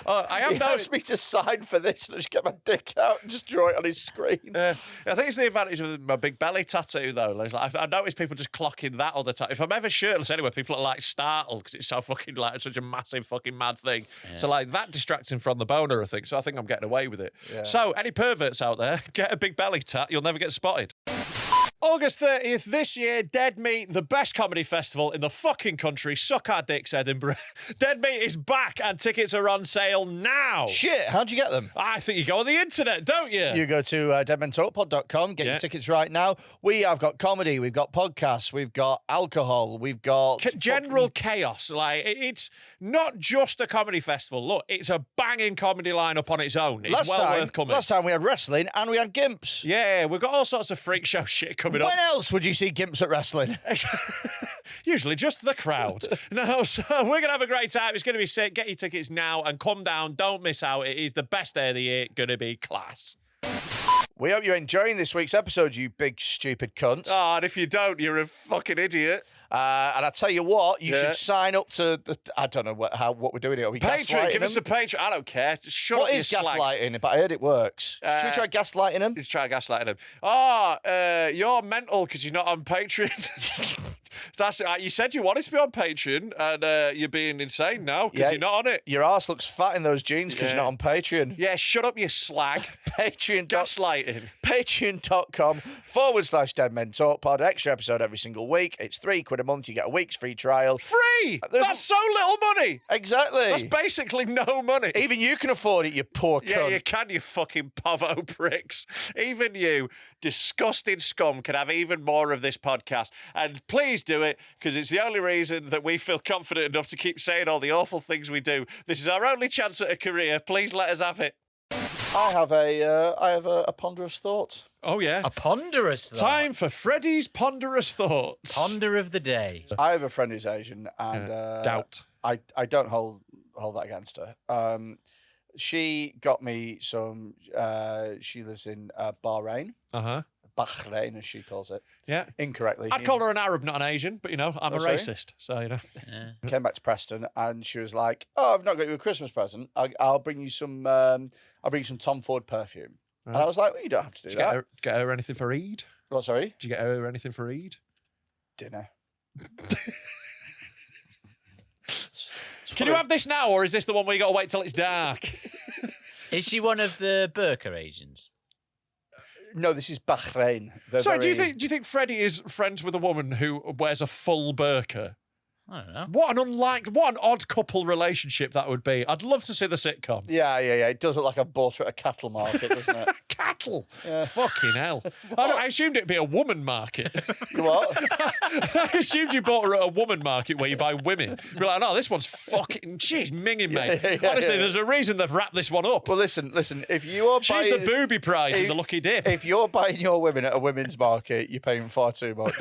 I have He noticed. asked me to sign for this and I just get my dick out and just draw it on his screen. I think it's the advantage of my big belly tattoo, though. It's like, I notice people just clocking that all the time. If I'm ever shirtless anyway, people are like startled because it's so fucking like such a massive fucking mad thing. So like that distracting from the boner, I think. So I think I'm getting away with it. Yeah. So any perverts out there, get a big belly tat. You'll never get spotted. August 30th this year, Dead Meat, the best comedy festival in the fucking country. Suck our dicks, Edinburgh. Dead Meat is back and tickets are on sale now. Shit, how'd you get them? I think you go on the internet, don't you? You go to deadmentalkpod.com, get Yeah. your tickets right now. We have got comedy, we've got podcasts, we've got alcohol, we've got... General chaos. Like it's not just a comedy festival. Look, it's a banging comedy lineup on its own. It's worth coming. Last time we had wrestling and we had gimps. Yeah, we've got all sorts of freak show shit coming up. When else would you see gimps at wrestling? Usually just the crowd. No, so we're going to have a great time. It's going to be sick. Get your tickets now and come down. Don't miss out. It is the best day of the year. Going to be class. We hope you're enjoying this week's episode, you big stupid cunt. Oh, and if you don't, you're a fucking idiot. And I tell you what, you Yeah. should sign up to the... I don't know what we're doing here. Are we Patreon, give gaslighting us a them? Patreon. I don't care. Just shut What up, is you slags. gaslighting? But I heard it works. Should we try gaslighting them? Just try gaslighting him. You're mental because you're not on Patreon. That's you said you wanted to be on Patreon, and you're being insane now because Yeah. you're not on it. Your arse looks fat in those jeans because Yeah. you're not on Patreon. Yeah, shut up, you slag. Gaslighting. Patreon.com/Dead Men Talk Pod. Extra episode every single week. It's £3 a month. You get a week's free trial. Free. There's- That's so little money. Exactly. That's basically no money. Even you can afford it, you poor Yeah, cunt. you can, you fucking povo pricks. Even you, disgusting scum, can have even more of this podcast. And please do it, because it's the only reason that we feel confident enough to keep saying all the awful things we do. This is our only chance at a career. Please let us have it. I have a ponderous thought. Oh, yeah. A ponderous thought. Time for Freddy's ponderous thoughts. Ponder of the day. I have a friend who's Asian, and Doubt. I don't hold that against her. She got me some. She lives in Bahrain. Uh-huh. Bahrain, as she calls it, Yeah. incorrectly. I'd call her an Arab, not an Asian, but, I'm Oh, a sorry? racist, so, Yeah. Came back to Preston, and she was like, "Oh, I've not got you a Christmas present. I'll bring you some. I'll bring you some Tom Ford perfume." And I was like, "Well, you don't have to do Did you that." get her anything for Eid? What? Sorry, Did you get her anything for Eid? dinner. Can you have this now, or is this the one where you got to wait till it's dark? Is she one of the Burqa Asians? No, this is Bahrain. Sorry, do you think Freddy is friends with a woman who wears a full burqa? I don't know. What an odd couple relationship that would be. I'd love to see the sitcom. Yeah. It does look like a bought at a cattle market, doesn't it? Cattle? Yeah. Fucking hell. I assumed it'd be a woman market. What? I assumed you bought her at a woman market where you buy women. You're like, no, this one's fucking... She's minging, mate. Honestly, there's a reason they've wrapped this one up. Well, listen. If you are She's the booby prize in the lucky dip. If you're buying your women at a women's market, you're paying far too much.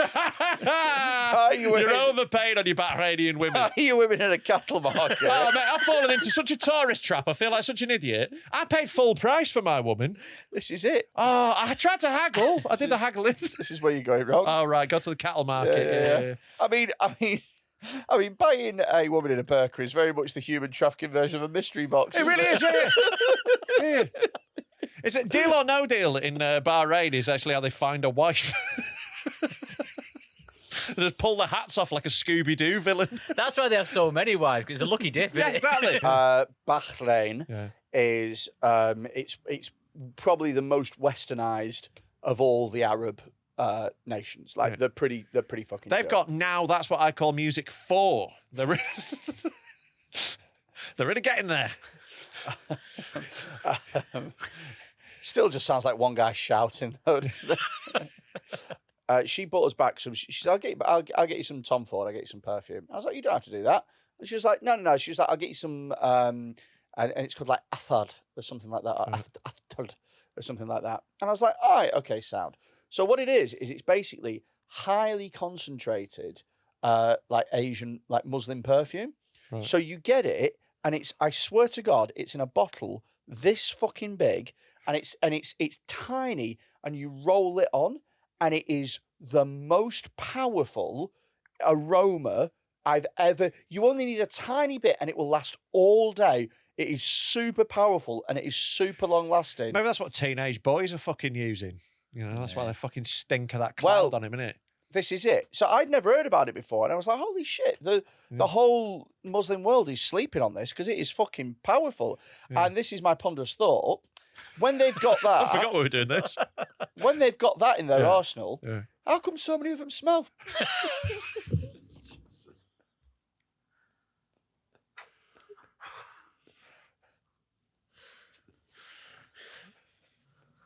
You're overpaid on your Bahrainian women. Are you women in a cattle market? Oh, mate, I've fallen into such a tourist trap. I feel like such an idiot. I paid full price for my woman. This is it. Oh, I tried to haggle. I did the haggling. This is where you're going wrong. Oh, right. Go to the cattle market. Yeah. I mean, buying a woman in a burqa is very much the human trafficking version of a mystery box. It really is, yeah. Is it deal or no deal in Bahrain is actually how they find a wife. They just pull the hats off like a Scooby-Doo villain. That's why they have so many wives, because it's a lucky dip, isn't it? Exactly. Bahrain is it's probably the most westernized of all the Arab nations. Like they're pretty fucking. They've got now. That's what I call music 4. They're really getting there. Still just sounds like one guy shouting though, doesn't it? She bought us back some. She said, "I'll get you some Tom Ford. I'll get you some perfume." I was like, "You don't have to do that." And she was like, "No." She was like, "I'll get you some," and it's called like Athad or something like that, or Athad or something like that. And I was like, "All right, okay, sound." So what it is it's basically highly concentrated, like Asian, like Muslim perfume. Right. So you get it, and I swear to God, it's in a bottle this fucking big, and it's tiny, and you roll it on. And it is the most powerful aroma I've ever... You only need a tiny bit and it will last all day. It is super powerful and it is super long-lasting. Maybe that's what teenage boys are fucking using. You know, that's why they fucking stink of that cloud on him, innit? This is it. So I'd never heard about it before. And I was like, holy shit, the whole Muslim world is sleeping on this because it is fucking powerful. Yeah. And this is my ponderous thought. When they've got that... I forgot we were doing this. When they've got that in their arsenal, how come so many of them smell?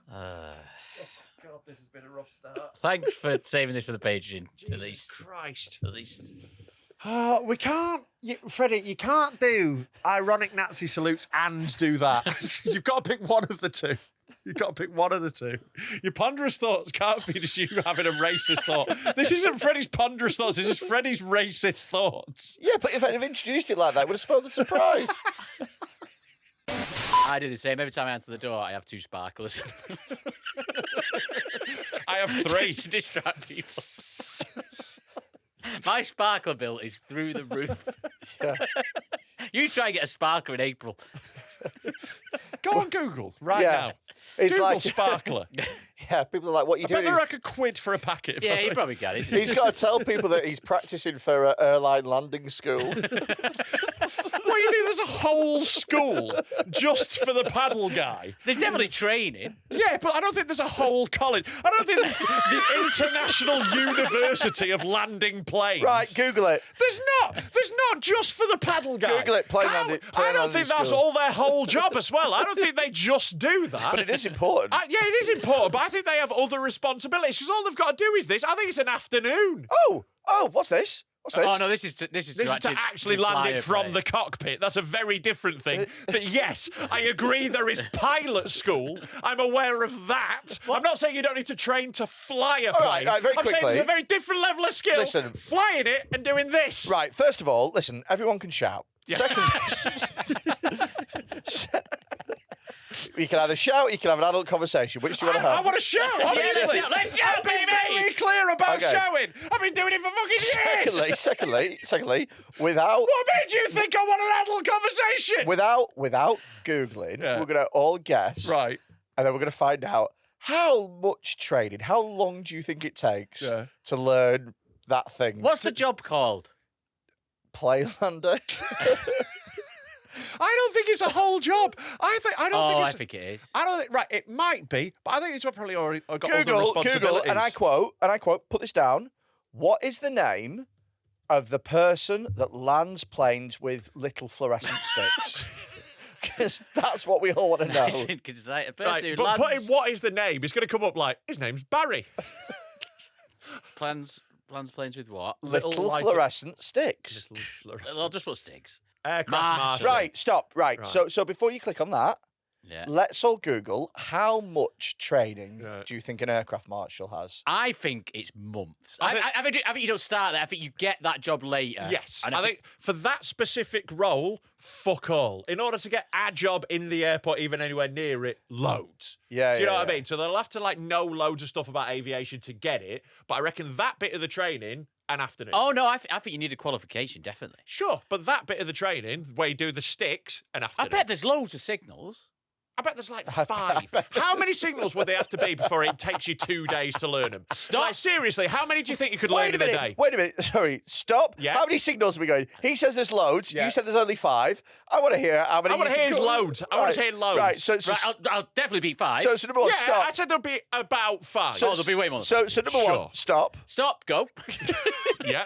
God, this has been a rough start. Thanks for saving this for the Patreon, at least. Christ. At least. We can't, Freddie, you can't do ironic Nazi salutes and do that. You've got to pick one of the two. You've got to pick one of the two. Your ponderous thoughts can't be just you having a racist thought. This isn't Freddie's ponderous thoughts. This is Freddie's racist thoughts. Yeah, but if I'd have introduced it like that, it would have spoiled the surprise. I do the same. Every time I answer the door, I have 2 sparklers. I have 3. To distract people. My sparkler bill is through the roof. Yeah. You try and get a sparkler in April. Go on Google now. It's Google like sparkler. Yeah, people are like, what are you doing? They're like a quid for a packet. Yeah, you probably can. He's got to tell people that he's practicing for an airline landing school. What, you think there's a whole school just for the paddle guy? There's definitely training. Yeah, but I don't think there's a whole college. I don't think there's the International University of Landing Planes. Right, Google it. There's not just for the paddle guy. Google it, plane landing. I don't think that's all their whole job as well. I don't think they just do that. But it is important. Yeah, it is important, but I think they have other responsibilities because all they've got to do is this. I think it's an afternoon. Oh, what's this? What's this? Oh no, this is to actually land it from the cockpit. That's a very different thing. But yes, I agree there is pilot school. I'm aware of that. What? I'm not saying you don't need to train to fly a plane. Right, very quickly. I'm saying there's a very different level of skill. Listen, flying it and doing this. Right, first of all, listen, everyone can shout. Yeah. Second, you can either shout, you can have an adult conversation. Which do you want to have? I want to shout, obviously. Let's shout, baby! I've been very clear about shouting. I've been doing it for fucking years. Secondly, without... What made you think I want an adult conversation? Without Googling, we're going to all guess. Right. And then we're going to find out how much training, how long do you think it takes to learn that thing? What's the job called? Playlander. I don't think it's a whole job. I think it is. I don't think, right, it might be, but I think it's probably already got other responsibilities. Google, and I quote, put this down. What is the name of the person that lands planes with little fluorescent sticks? Because that's what we all want to know. A person Right, who but lands, put in what is the name, it's going to come up like, his name's Barry. plans planes with what? Little lighter- fluorescent sticks. I'll just put sticks. Aircraft Marshal. marshal. Right, stop. Right. Right. So before you click on that, Yeah. let's all Google how much training Yeah. do you think an aircraft marshal has? I think it's months. I I think you don't start there. I think you get that job later. Yes, And I think for that specific role, fuck all. In order to get a job in the airport, even anywhere near it, loads. Yeah, Do you know yeah, what I yeah. mean? So they'll have to know loads of stuff about aviation to get it. But I reckon that bit of the training, an afternoon. Oh no, I think you need a qualification definitely. Sure, but that bit of the training where you do the sticks, an I afternoon. bet there's loads of signals. I bet there's like 5. How many signals would they have to be before it takes you 2 days to learn them? Stop. Like, seriously, how many do you think you could learn in a day? Wait a minute. Sorry. Stop. Yeah. How many signals are we going? He says there's loads. Yeah. You said there's only 5. I want to hear how many. I want you to hear can his go- loads. I want to hear loads. Right. So Right, I'll definitely beat 5. so number one, yeah, stop. I said there'll be about 5. Oh, there'll be way more. So number Sure. one, stop. Stop. Go. yeah.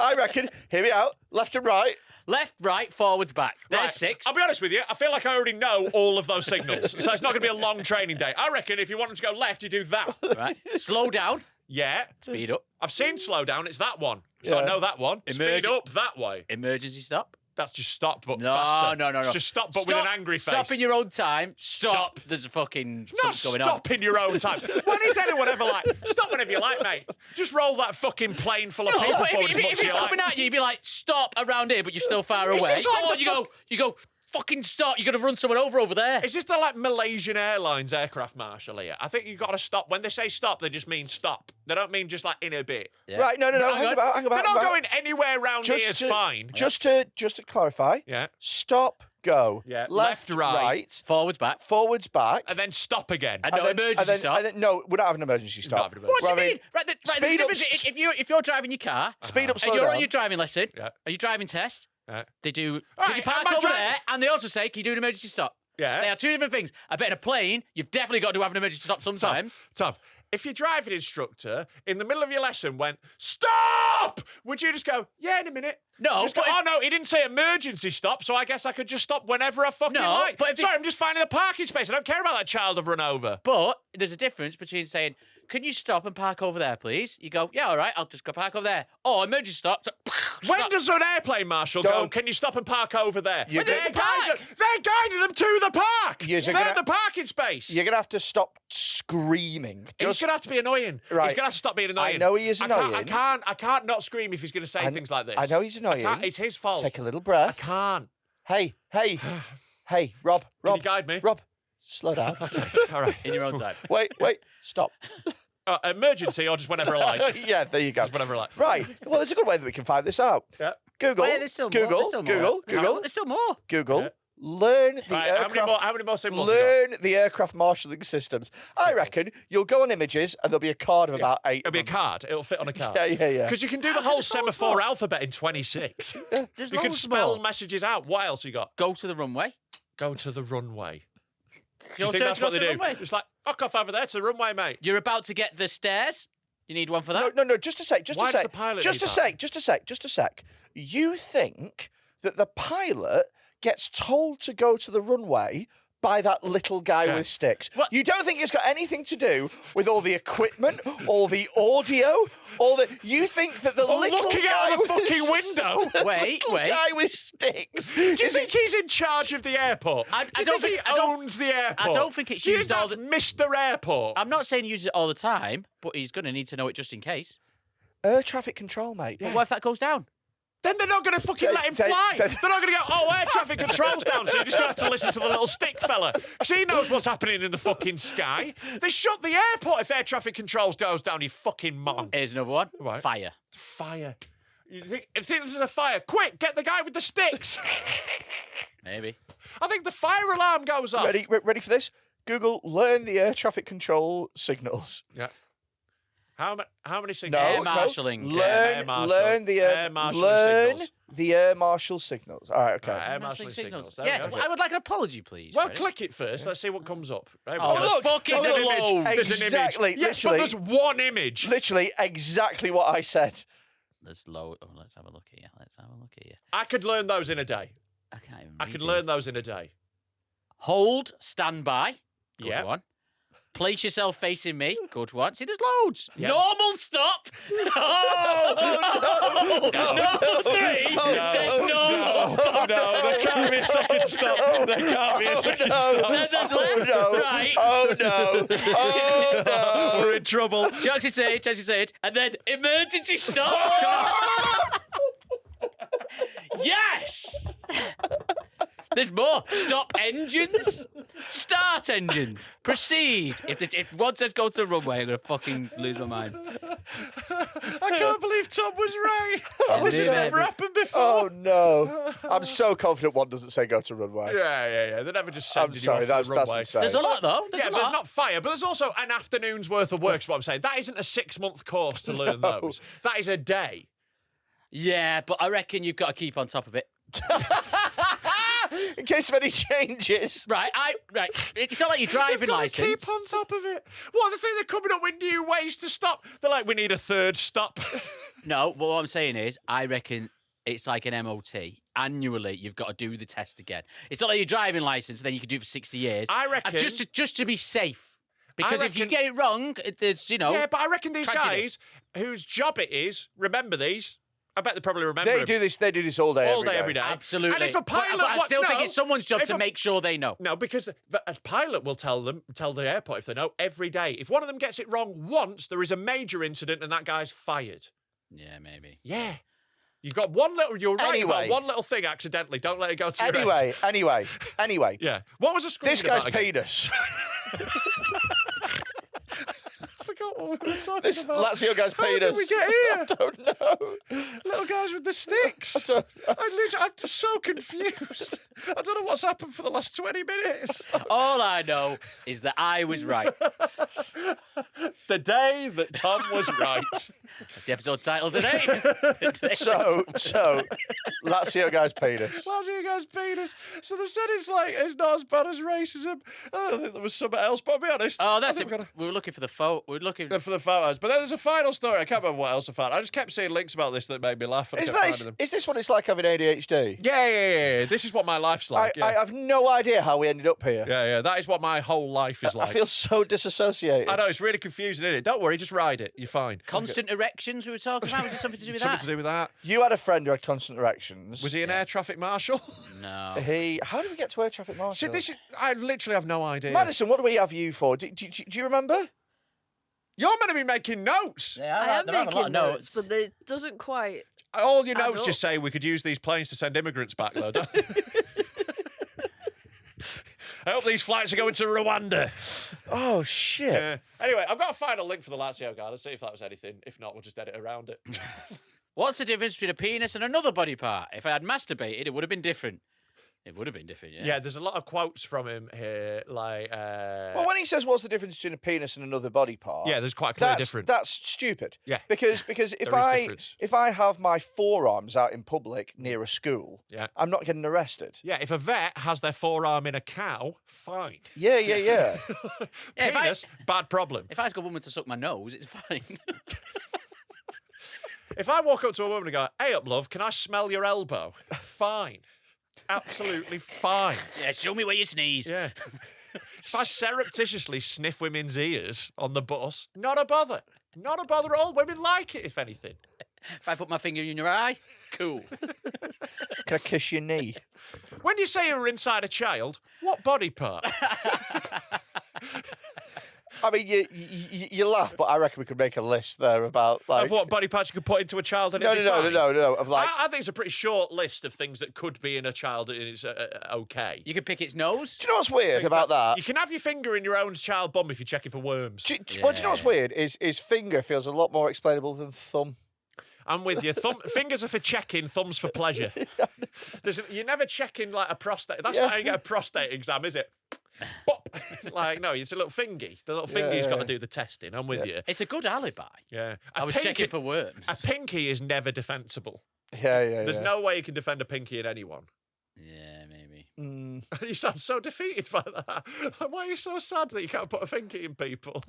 I reckon. Hear me out. Left and right. Left, right, forwards, back. There's Right. 6. I'll be honest with you. I feel like I already know all of those signals, so it's not going to be a long training day. I reckon if you want them to go left, you do that. Right. Slow down. Yeah. Speed up. I've seen slow down. It's that one, so I Yeah. know that one. Speed up that way. Emergency stop. That's just stop, but No, faster. no. It's just stop, but with an angry face. Stop in your own time. Stop. There's a fucking Not something going on. stop in your own time. When is anyone ever like, stop whenever you like, mate? Just roll that fucking plane full of No, people but forward if as much as it's you coming like. at you, you'd be like, stop around here, but you're still far Is away. this like Or the you go, fucking stop. You're going to run someone over there. Is this the Malaysian Airlines aircraft marshal here? I think you've got to stop. When they say stop, they just mean stop. They don't mean just in a bit. Yeah. Right. No. Hang about. They're not going anywhere around here. It's to, fine. Just to clarify. Yeah. Stop. Go. Yeah. Left. Left, right. Forwards, back. Forwards. Back. And then stop again. And no emergency stop. No, we're not having an emergency stop. having an What do We're you having- mean? Right, there's a speed up, difference. If you're driving your car, Speed up, slow and you're down. on your driving lesson, Yeah. are you driving test? Yeah. They do. All Can right, you park am I over driving- there? And they also say, can you do an emergency stop? Yeah. They are 2 different things. I bet in a plane, you've definitely got to have an emergency stop sometimes. Tom, if your driving instructor in the middle of your lesson went, stop! Would you just go, yeah, in a minute? No, Just go, but oh, no, he didn't say emergency stop, so I guess I could just stop whenever I fucking No, like. but if Sorry, I'm just finding a parking space. I don't care about that child I've run over. But there's a difference between saying, can you stop and park over there, please? You go, yeah, all right, I'll just go park over there. Oh, emergency stop. When Stop. does an airplane marshal go, Don't- can you stop and park over there? You're They're gonna- guiding them to the park. You're They're gonna- at the parking space. You're gonna have to stop screaming. He's Just going to have to be annoying. Right. He's going to have to stop being annoying. I know he is annoying. I can't not scream if he's going to say things like this. I know he's annoying. It's his fault. take a little I breath. can't. Hey, Rob. Can you guide me? Rob, slow down. All right. In your own time. wait, stop. Emergency or just whenever I like. Yeah, there you go. Just whenever I like. Right. Well, there's a good way that we can find this out. Yeah. Google. Oh, yeah, there's still more. Google. There's still more. Google. There's Google. There's still more. Google. Yeah. Learn the Right, aircraft. how many more symbols have you got? Learn the aircraft marshalling systems. I reckon you'll go on images and there'll be a card of about 8. It'll be a card. It'll fit on a card. Yeah. Because you can do the whole semaphore alphabet in 26. There's You can loads spell more. messages out. What else you got? Go to the runway. Go to the runway. Do You're you think that's searching what they off the do? runway. It's like, fuck off over there to the runway, mate. You're about to get the stairs. You need one for that? No, just a sec. Why does the pilot Just need a sec. You think that the pilot gets told to go to the runway by that little guy Yeah. with sticks? What? You don't think it's got anything to do with all the equipment, all the audio, all the... You think that the Oh, little looking guy out the with fucking window. Wait. guy with sticks. Do you think he's in charge of the airport? I Do you don't think think- he I don't- owns the airport? I don't think it's Do you used think all that's Mr. Airport. I'm not saying he uses it all the time, but he's going to need to know it just in case. Air traffic control, mate. But what if that goes down? Then they're not going to fucking let him fly. They're not going to go, oh, air traffic control's down, so you're just going to have to listen to the little stick fella. Because he knows what's happening in the fucking sky. They shut the airport if air traffic controls goes down, you fucking mon. Here's another one. Right. Fire. Fire. You think there's a fire? Quick, get the guy with the sticks. Maybe. I think the fire alarm goes off. Ready for this? Google, learn the air traffic control signals. Yeah. How many signals? Air marshalling. Learn, Air marshal. learn the Air marshalling learn signals. The air marshal signals. All right, okay. Air marshalling signals. There Yes, we go. I would like an apology, please. Well, Freddie. click it first. Let's see what comes up. There we Oh, go. look, fucking There's an loads. image. There's an Exactly, image. Yes, but literally. there's one image. Literally exactly what I said. There's low. Oh, let's have a look here. I could learn those in a day. I can't even I read could these. learn those in a day. Hold, stand by. Good Yeah. one. Place yourself facing me. Good one. See, there's loads. Yeah. Normal stop. Oh, no. Normal three. It says normal stop. No, there can't be a second stop. There can't be a second stop. Then there's left, no. right. Oh no! Oh no! We're in trouble. Chelsea say it, and then emergency stop. Yes. There's more. Stop engines. Start engines. Proceed. If one says go to the runway, I'm going to fucking lose my mind. I can't believe Tom was right. This has never happened before. Oh no! I'm so confident one doesn't say go to runway. Yeah. They never just I'm send you sorry, off that's to the runway. insane. There's a lot, though. There's Yeah, a but there's lot. not fire, but there's also an afternoon's worth of work, is what I'm saying. That isn't a 6-month course to learn those. That is a day. Yeah, but I reckon you've got to keep on top of it. In case of any changes. Right. It's not like your driving They've got to license. keep on top of it. What, the thing they're coming up with new ways to stop? They're like, we need a third stop. No, but what I'm saying is, I reckon it's like an MOT. Annually, you've got to do the test again. It's not like your driving license, and then you can do it for 60 years. I reckon- just to be safe. Because if you reckon- get it wrong, it's, Yeah, but I reckon these tragedy. guys whose job it is, remember these. I bet they probably remember They them. do this all day, all day, every day. Absolutely. And if a pilot, but I still think no, it's someone's job if to a- make sure they know. No, because a pilot will tell the airport if they know every day. If one of them gets it wrong once, there is a major incident and that guy's fired. Yeah, maybe. Yeah. You've got one little. You're right about Anyway. one little thing accidentally. Don't let it go to your head. Anyway. Yeah. What was the screen This guy's about again? penis. I forgot what we were talking This about. Lazio guy's How penis. did we get here? I don't know. Little guys with the sticks. I'm just so confused. I don't know what's happened for the last 20 minutes. All I know is that I was right. The day that Tom was right. That's the episode title today. So, Lazio guy's penis. Lazio guy's penis. So they've said it's not as bad as racism. I think there was something else, but I'll be honest. Oh, that's I it. think We were looking for the photo. We were looking. for the photos. But then there's a final story. I can't remember what else I found. I just kept seeing links about this that made me laugh. And I Is kept finding them. this what it's like having ADHD? Yeah. This is what my life's like. I have no idea how we ended up here. Yeah. That is what my whole life is like. I feel so disassociated. I know, it's really confusing, isn't it? Don't worry, just ride it. You're fine. Constant erections we were talking about. Was it something to do with Something that? to do with that. You had a friend who had constant erections. Was he an air traffic marshal? No. How did we get to air traffic marshal? I literally have no idea. Madison, what do we have you for? Do you remember? You're meant to be making notes. Yeah, I am there are a lot making of notes, but it doesn't quite. All your Add notes up. just say we could use these planes to send immigrants back, though, don't they? I hope these flights are going to Rwanda. Oh shit! Anyway, I've got a final link for the Lazio guy. Let's see if that was anything. If not, we'll just edit around it. What's the difference between a penis and another body part? If I had masturbated, it would have been different. It would have been different, yeah. Yeah, there's a lot of quotes from him here, like... Well, when he says what's the difference between a penis and another body part? yeah, there's quite a clear that's difference. that's stupid. Yeah. Because There is difference. if I have my forearms out in public near a school, Yeah. I'm not getting arrested. Yeah, if a vet has their forearm in a cow, fine. Yeah. Yeah, if I- Penis, bad problem. If I ask a woman to suck my nose, it's fine. If I walk up to a woman and go, hey up, love, can I smell your elbow? Fine. Absolutely fine. Yeah, show me where you sneeze. Yeah. If I surreptitiously sniff women's ears on the bus, not a bother. Not a bother at all. Women like it, if anything. If I put my finger in your eye, cool. Can I kiss your knee? When you say you're inside a child, what body part? I mean, you laugh, but I reckon we could make a list there about like. Of what body parts you could put into a child and No. it'd be fine? Of like. I think it's a pretty short list of things that could be in a child and it's okay. You could pick its nose. Do you know what's weird about that? You can have your finger in your own child bum if you're checking for worms. Well, do you know what's weird? Is finger feels a lot more explainable than thumb. I'm with you. Fingers are for checking, thumbs for pleasure. You're never checking like a prostate. That's not how you get a prostate exam, is it? Bop. Like, no, it's a little fingy. The little fingy's got to do the testing. I'm with you. It's a good alibi. Yeah. I was checking for worms. A pinky is never defensible. Yeah. There's no way you can defend a pinky in anyone. Yeah, maybe. You sound so defeated by that. Like, why are you so sad that you can't put a pinky in people?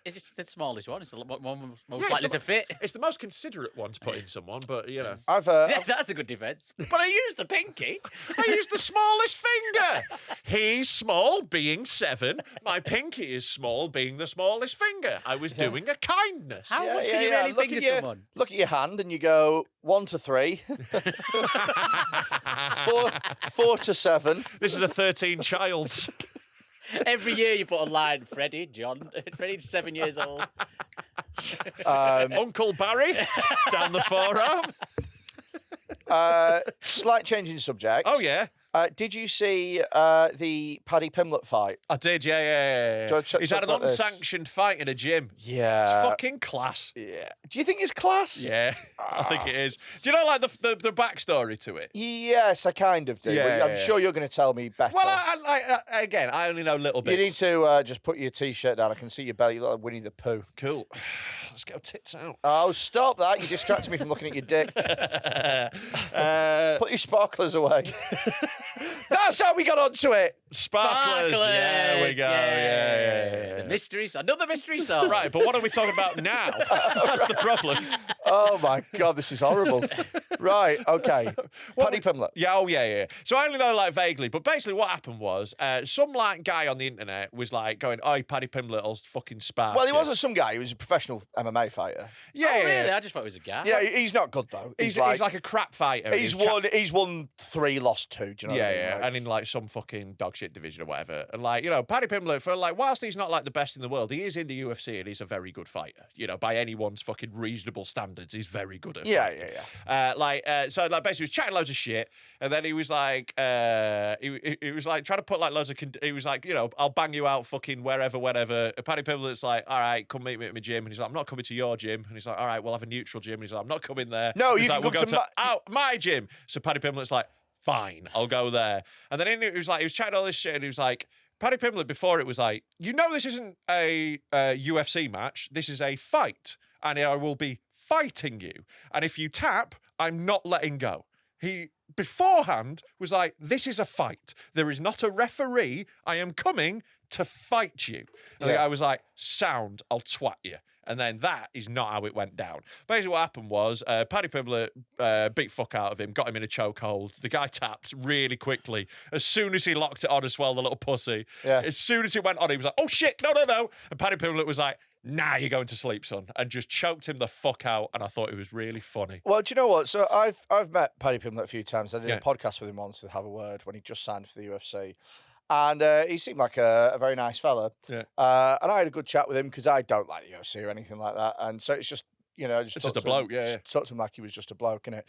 It's the smallest one. It's the one most Yeah, likely to fit. It's the most considerate one to put in someone, but you know. Yeah, that's a good defence. But I used the pinky. I used the smallest finger. He's small, being 7. My pinky is small, being the smallest finger. I was doing a kindness. How much can you really Look finger at someone? Look at your hand and you go 1 to 3, 4 to 7. This is a 13 child's. Every year you put a line, Freddy, John. Freddy's 7 years old. Uncle Barry down the forearm. Slight change in subject. Oh, yeah. Did you see the Paddy Pimblett fight? I did, yeah. Do you want to He's had an talk about this? unsanctioned fight in a gym. Yeah. It's fucking class. Yeah. Do you think it's class? Yeah, I think it is. Do you know, like, the backstory to it? Yes, I kind of do. Yeah, but I'm yeah. sure you're going to tell me better. Well, again, I only know little bits. you need to just put your T-shirt down. I can see your belly. You look like Winnie the Pooh. Cool. Let's get our tits out. Oh, stop that. You distracted me from looking at your dick. Put your sparklers away. That's how we got onto it. Sparklers. There we go. Yeah. The mystery song. Another mystery song. Right, but what are we talking about now? That's the problem. Oh, my God, this is horrible. Right, okay. Paddy Pimblett. Yeah, yeah. So I only know, like, vaguely, but basically what happened was some, like, guy on the internet was, like, going, oh, Paddy Pimblett will fucking spark Well, he you." wasn't some guy. He was a professional MMA fighter. Yeah, Oh, yeah. really? I just thought it was a guy. Yeah, he's not good, though. He's like a crap fighter. He's won 3, lost 2. Do you know what I mean? Yeah, Like, and in like some fucking dog shit division or whatever. And like, you know, Paddy Pimblett, for like, whilst he's not like the best in the world, he is in the UFC and he's a very good fighter. You know, by anyone's fucking reasonable standards, he's very good at fighting. So like basically he was chatting loads of shit, and then he was like, he was like trying to put like loads of, he was like, you know, I'll bang you out fucking wherever, whenever. And Paddy Pimblett's like, all right, come meet me at my gym. And he's like, I'm not coming to your gym. And he's like, all right, we'll have a neutral gym. And he's like, I'm not coming there. No, he's you like, can we'll come go to my gym. So Paddy Pimblett's like, fine, I'll go there. And then he was chatting all this shit, and he was like, Paddy Pimblett, before it was like, you know, this isn't a UFC match, this is a fight, and I will be fighting you. And if you tap, I'm not letting go. He beforehand was like, this is a fight. There is not a referee. I am coming to fight you. And the guy was like, sound, I'll twat you. And then that is not how it went down. Basically, what happened was Paddy Pimblett beat fuck out of him, got him in a chokehold. The guy tapped really quickly. As soon as he locked it on as well, the little pussy. Yeah. As soon as he went on, he was like, oh shit, no. And Paddy Pimblett was like, nah, you're going to sleep, son. And just choked him the fuck out. And I thought it was really funny. Well, do you know what? So I've met Paddy Pimblett a few times. I did Yeah. a podcast with him once to have a word when he just signed for the UFC. And he seemed like a very nice fella. Yeah. And I had a good chat with him because I don't like the UFC or anything like that. And so it's just, you know, It's just a bloke, yeah. Talked to him like he was just a bloke, innit?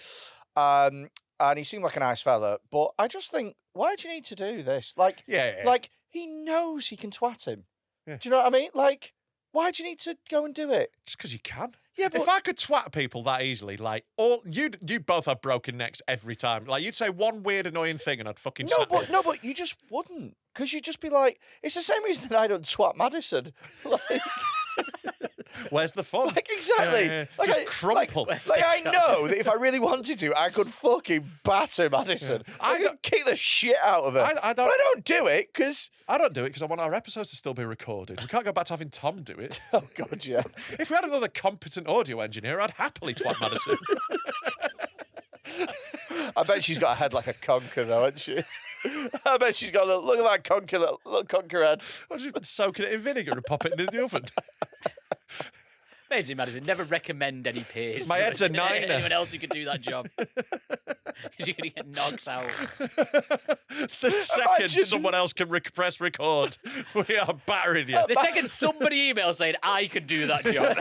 And he seemed like a nice fella. But I just think, why do you need to do this? Like, Yeah. like he knows he can twat him. Yeah. Do you know what I mean? Like, why do you need to go and do it? Just because you can. Yeah, but If I could twat people that easily, like, all you both have broken necks every time. Like, you'd say one weird, annoying thing and I'd fucking snap you. no, but you just wouldn't, because you'd just be like, it's the same reason that I don't twat Madison. Like, Where's the fun? like exactly. Yeah. Like, Just I, crumple. Like I know that if I really wanted to, I could fucking batter Madison. I could kick the shit out of her. I but I don't do it because. I don't do it because I want our episodes to still be recorded. We can't go back to having Tom do it. Oh God, yeah. If we had another competent audio engineer, I'd happily twat Madison. I bet she's got a head like a conker, though, hasn't she? I bet she's got look at that conker, little conker head. I'll just soaking it in vinegar and pop it into the oven. Amazing, Madison. Never recommend any peers. My head's a niner. Anyone else who could do that job. You're going to get knocked out. The second Imagine. someone else can press record, we are battering you. The second somebody emails saying, I could do that job.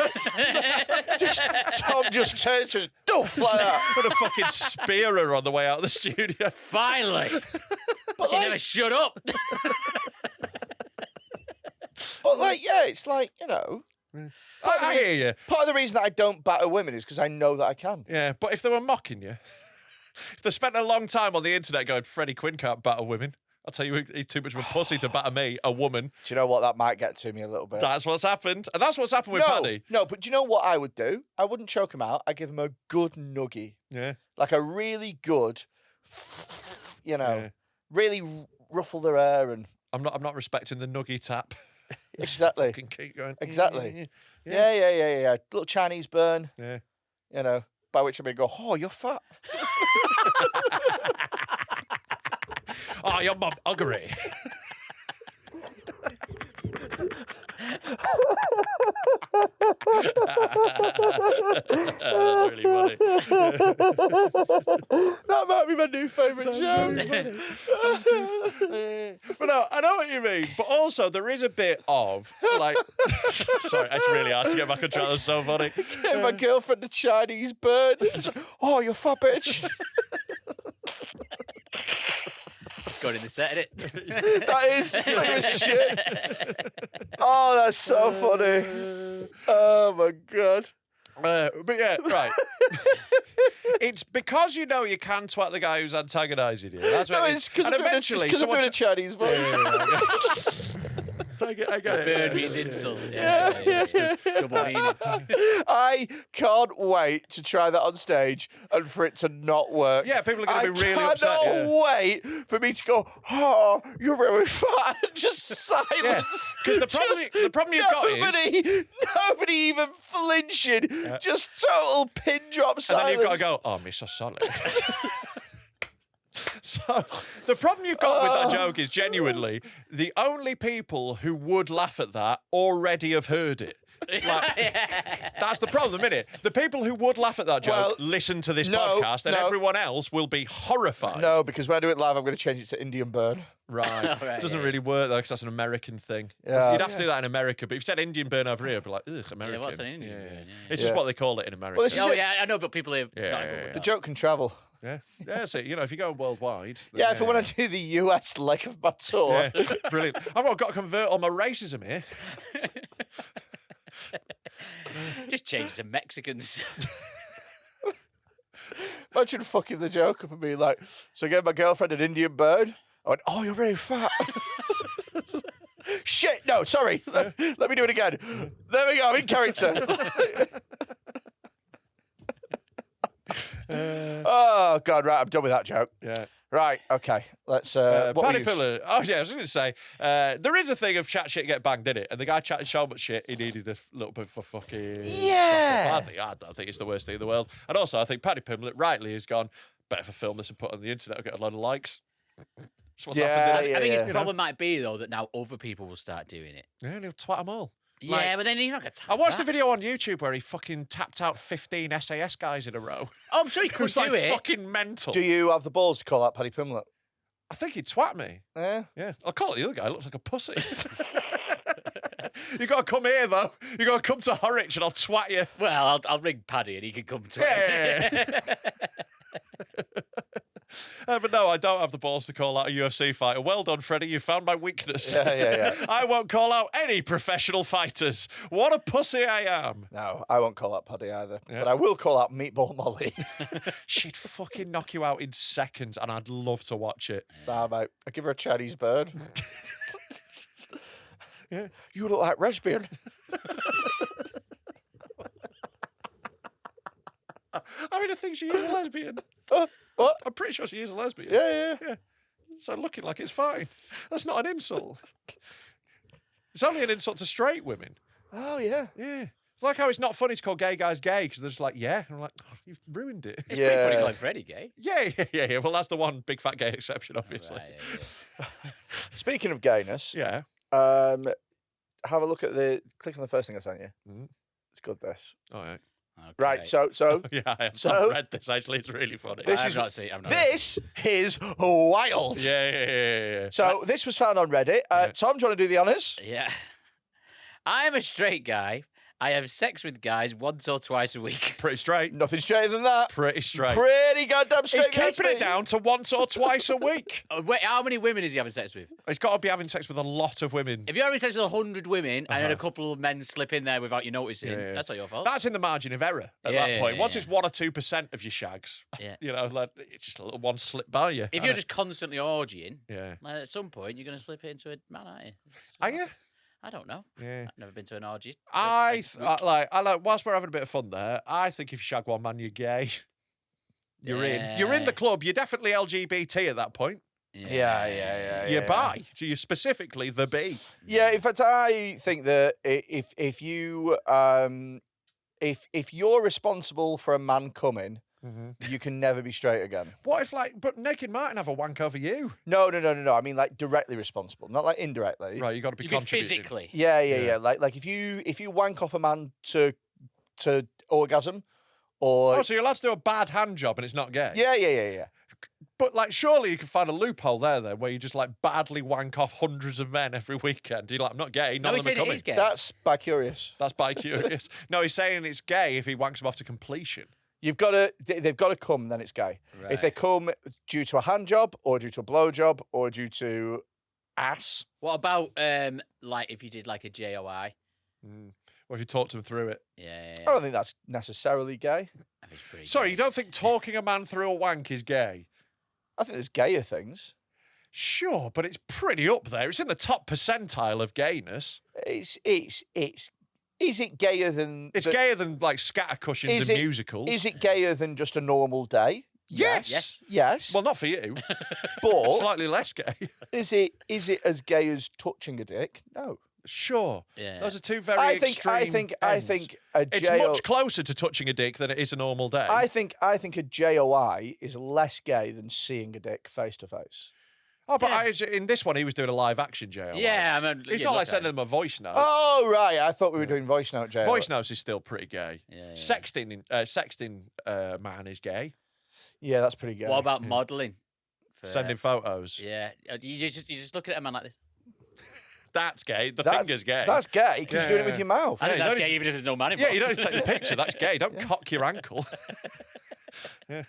Tom just turns to his doof like that. Put a fucking spear her on the way out of the studio. Finally. But She never shut up. But like, yeah, it's like, you know. I hear you. Part of the reason that I don't batter women is because I know that I can. Yeah, but if they were mocking you, if they spent a long time on the internet going, Freddy Quinne can't batter women, I'll tell you, he's too much of a pussy to batter me, a woman. Do you know what? That might get to me a little bit. That's what's happened. And that's what's happened with Paddy. No, but do you know what I would do? I wouldn't choke him out. I'd give him a good nuggie. Yeah. Like a really good, really ruffle their hair and... I'm not respecting the nuggy tap. Exactly. Fucking keep going. Exactly. Yeah. Little Chinese burn. Yeah. By which I'm going to go, oh, you're fat. Oh, your mum ugly. That's really funny. That might be my new favourite joke. But no, I know what you mean. But also, there is a bit of, like... Sorry, it's really hard to get back on track. That's so funny. Gave my girlfriend a Chinese bird. Oh, you fat bitch. Going in the set, isn't it? That is shit. Oh, that's so funny. Oh, my God. But yeah, right. It's because you know you can twat the guy who's antagonising you. That's what It's because and eventually, I'm doing a Chinese voice. I get it. Bird means insult. Yeah. Double meaning. I can't wait to try that on stage and for it to not work. Yeah, people are going to be really upset. I cannot wait for me to go, oh, you're really fat. Just silence. Yeah, because the problem you've got is... Nobody even flinching. Just total pin drop silence. And then you've got to go, oh, me so sorry. So the problem you've got with that joke is genuinely the only people who would laugh at that already have heard it. Like, that's the problem, isn't it? The people who would laugh at that joke listen to this podcast, and everyone else will be horrified. No, because when I do it live, I'm going to change it to Indian burn. Right. It doesn't really work, though, because that's an American thing. Yeah. You'd have to do that in America, but if you said Indian burn over here, it'd be like, ugh, American. Yeah, what's an Indian burn? Yeah. It's just what they call it in America. Well, this is Oh, yeah, I know, but people have... The joke can travel. Yeah, so, if you go worldwide... Then, Yeah, if I want to do the US leg of my tour. Yeah, brilliant. I've got to convert all my racism here. Just change it to Mexicans. Imagine fucking the joke up and being like, so I gave my girlfriend an Indian bird. I went, oh, you're really fat. Shit, no, sorry. Let me do it again. There we go, I'm in character. Oh, God, right, I'm done with that joke. Yeah. Right, okay, let's... Paddy Pillar. Oh, yeah, I was going to say, there is a thing of chat shit get banged, in it? And the guy chatted so much shit, he needed a little bit for fucking... Yeah. I don't think it's the worst thing in the world. And also, I think Paddy Pimblett rightly has gone, better for film this and put it on the internet and get a lot of likes. That's what's happened. I think his problem might be, though, that now other people will start doing it. Yeah, and he'll twat them all. Yeah, but then you're not going to I watched a video on YouTube where he fucking tapped out 15 SAS guys in a row. Oh, I'm sure he It could was do like it. fucking mental. Do you have the balls to call out Paddy Pimblett? I think he'd twat me. Yeah. Yeah. I'll call it the other guy. Looks like a pussy. You got to come here, though. You got to come to Horwich and I'll twat you. Well, I'll ring Paddy and he can come to Yeah. But no, I don't have the balls to call out a UFC fighter. Well done, Freddie. You found my weakness. Yeah. I won't call out any professional fighters. What a pussy I am. No, I won't call out Paddy either. Yeah. But I will call out Meatball Molly. She'd fucking knock you out in seconds, and I'd love to watch it. Nah, mate. I'd give her a Chinese bird. Yeah. You look like Resbian. I mean, I think she is a lesbian. What? I'm pretty sure she is a lesbian. Yeah. So looking like it's fine. That's not an insult. It's only an insult to straight women. Oh, yeah. Yeah. It's like how it's not funny to call gay guys gay because they're just like, yeah. And I'm like, oh, you've ruined it. It's pretty funny calling Freddy gay. Yeah. Well, that's the one big fat gay exception, obviously. Right, yeah. Speaking of gayness, Yeah. have a look at click on the first thing I sent you. Mhm. It's good, this. All right. Okay. Right, so Yeah, I have So- not read this, actually. It's really funny. This I've is- not seen. I've not this is wild. Yeah. So this was found on Reddit. Tom, do you want to do the honours? Yeah. I'm a straight guy, I have sex with guys once or twice a week. Pretty straight. Nothing straighter than that. Pretty straight. Pretty goddamn He's straight. keeping it down to once or twice a week. Wait, how many women is he having sex with? He's got to be having sex with a lot of women. If you're having sex with 100 women and then a couple of men slip in there without you noticing, Yeah. that's not your fault. That's in the margin of error at Yeah, that point. yeah, Once yeah. it's 1 or 2% of your shags, Yeah. like, it's just a little one slip by you. If you're just constantly orgying, Yeah. like, at some point you're going to slip it into a man, aren't you? Are you? I don't know. Yeah. I've never been to an orgy. I like. Whilst we're having a bit of fun there, I think if you shag one man, you're gay. You're in. You're in the club. You're definitely LGBT at that point. Yeah. You're bi. So you're specifically the B. Yeah, in fact, I think that if you if you're responsible for a man coming, you can never be straight again. What if but Naked Martin have a wank over you? No. I mean, like directly responsible, not like indirectly. Right, you got to be You mean contributing. physically? Yeah. Like if you wank off a man to orgasm, or Oh, so you're allowed to do a bad hand job and it's not gay? yeah. But like, surely you can find a loophole there, then, where you just like badly wank off hundreds of men every weekend. You're like, I'm not gay. No, None he of them said are it coming. is gay. That's by curious. That's bi curious. No, he's saying it's gay if he wanks them off to completion. They've got to come, then it's gay. Right. If they come due to a hand job, or due to a blow job, or due to ass. What about like if you did like a JOI? Or if you talked them through it. Yeah. I don't think that's necessarily gay. It's pretty Sorry, gay. you don't think talking a man through a wank is gay? I think there's gayer things. Sure, but it's pretty up there. It's in the top percentile of gayness. Is it gayer than? It's gayer than like scatter cushions Is and it- musicals. Is it gayer than just a normal day? Yes. Yes. Well, not for you. but Slightly less gay. is it as gay as touching a dick? No. Sure. Yeah. Those are two very I extreme think ends. a It's JO much closer to touching a dick than it is a normal day. I think a JOI is less gay than seeing a dick face to face. Oh, but in this one, he was doing a live action JO. Yeah, I mean, It's you not look like at sending it. them a voice note. Oh right, I thought we were doing voice note JOI. Voice notes is still pretty gay. Yeah. Sexting man is gay. Yeah, that's pretty gay. What about modelling? Sending photos. Yeah, you just look at a man like this. That's gay. The That's- finger's gay. That's gay because you're doing it with Yeah. your mouth. I think you that's don't gay need even if there's no man Yeah, involved. you don't need to take the picture. That's gay. Don't cock your ankle. Yeah.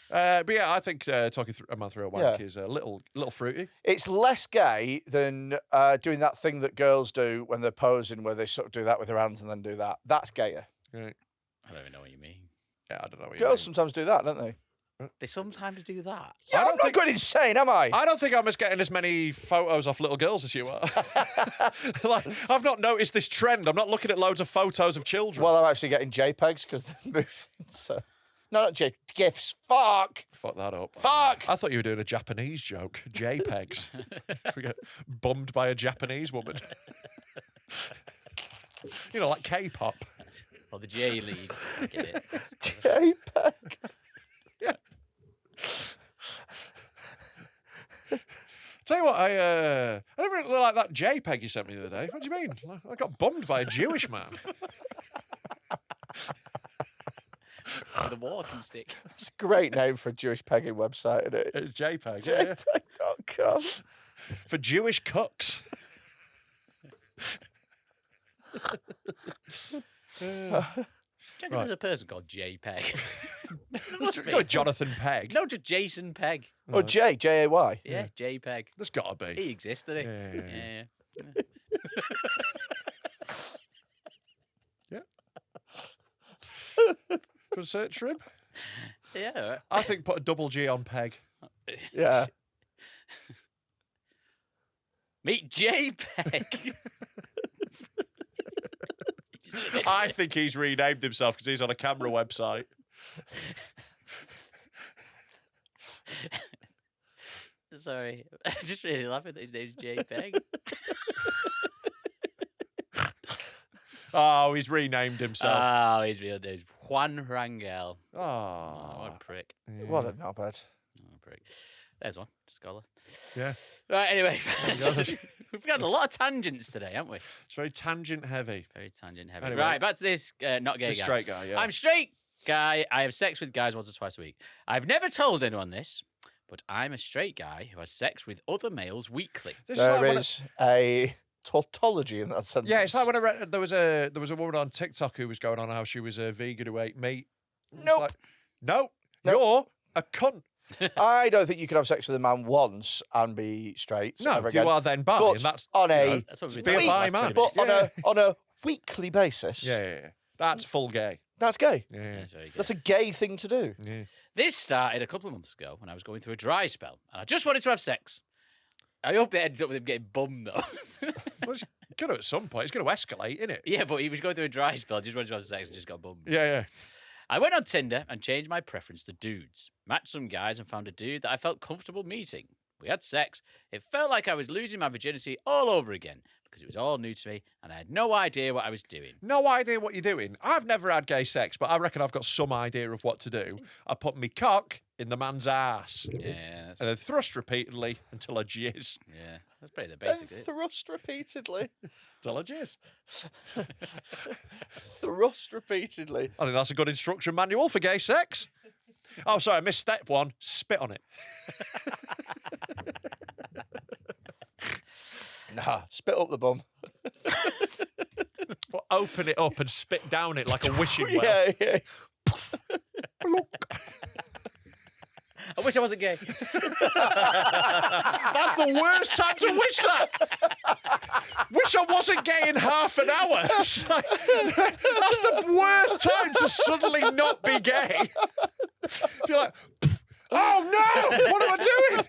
But yeah, I think talking a man through a wank is a little fruity. It's less gay than doing that thing that girls do when they're posing, where they sort of do that with their hands and then do that. That's gayer. Right. I don't even know what you mean. Yeah, I don't know. What Girls you sometimes do that, don't they? They sometimes do that. Yeah, don't I'm not think- going insane, am I? I don't think I'm getting as many photos off little girls as you are. Like, I've not noticed this trend. I'm not looking at loads of photos of children. Well, I'm actually getting JPEGs because they're moving. So, no, not GIFs. Fuck. Fuck that up. Fuck. I thought you were doing a Japanese joke. JPEGs. We get bummed by a Japanese woman. You know, like K-pop. Or the J League. I get it. JPEG. Tell you what, I don't really like that JPEG you sent me the other day. What do you mean? I got bummed by a Jewish man. With a walking stick. It's a great name for a Jewish pegging website, isn't it? It's JPEG. Yeah. JPEG.com. For Jewish cooks. Do you reckon there's a person called JPEG? Let's go with Jonathan Pegg. No, just Jason Pegg. Or J-A-Y. Yeah, JPEG. There's got to be. He exists, doesn't he? Yeah. Put a search for him. Yeah. Yeah. I think put a double G on Peg. Yeah. Meet JPEG. I think he's renamed himself because he's on a camera website. Sorry. I'm just really laughing that his name's JPEG. Oh, he's renamed himself. Oh, his real name's Juan Rangel. Oh, Oh, what a prick. What a knobhead. Oh, prick. There's one. Scholar. yeah. Right, anyway. go then. We've got a lot of tangents today, haven't we? It's very tangent heavy. Very tangent heavy. Anyway. Right, back to this not gay The guy. straight guy, yeah. I'm straight guy. I have sex with guys once or twice a week. I've never told anyone this, but I'm a straight guy who has sex with other males weekly. This There like when is a tautology in that sentence. Yeah, it's like when I read there was a woman on TikTok who was going on how she was a vegan who ate meat. It's Nope. like, no, you're a cunt. I don't think you can have sex with a man once and be straight. No, ever you again. are then bi, But and that's on a That's what we've be been a talking bi about man. last 20 minutes. but on a weekly basis. That's full gay. That's gay. Yeah. That's very good. That's a gay thing to do. Yeah. This started a couple of months ago when I was going through a dry spell, and I just wanted to have sex. I hope it ends up with him getting bummed, though. Well, it's going to at some point. It's going to escalate, isn't it? Yeah, but he was going through a dry spell, just wanted to have sex, and just got bummed. Yeah. I went on Tinder and changed my preference to dudes. Matched some guys and found a dude that I felt comfortable meeting. We had sex. It felt like I was losing my virginity all over again because it was all new to me and I had no idea what I was doing. No idea what you're doing. I've never had gay sex, but I reckon I've got some idea of what to do. I put my cock in the man's ass Yeah, and then thrust repeatedly until I jizz. yeah, that's pretty the And basic. isn't it? thrust repeatedly. Until I jizz. Thrust repeatedly. I think that's a good instruction manual for gay sex. Oh, sorry, I missed step one. Spit on it. Nah, spit up the bum. Well, open it up and spit down it like a wishing well. Yeah. I wish I wasn't gay. That's the worst time to wish that. Wish I wasn't gay in half an hour. It's like, that's the worst time to suddenly not be gay. If you're like, oh no, what am I doing?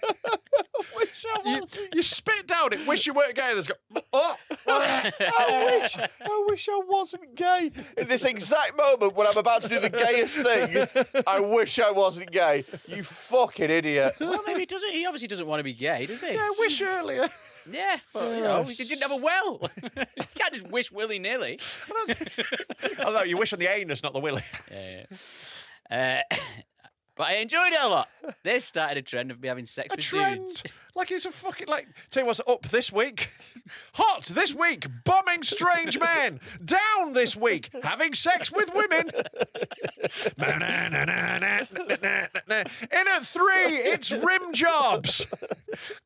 You spit down it, wish you weren't gay, and there's go, oh. I wish I wasn't gay. In this exact moment when I'm about to do the gayest thing, I wish I wasn't gay. You fucking idiot. Well, maybe he doesn't. He obviously doesn't want to be gay, does he? Yeah, wish earlier. Yeah, but you know, he didn't have a well. You can't just wish willy nilly. Although you wish on the anus, not the willy. Yeah. But I enjoyed it a lot. This started a trend of me having sex A with trend. dudes. Like it's a fucking like. Tell you what's up this week. Hot this week. Bombing strange men. Down this week. Having sex with women. In at 3, it's rim jobs.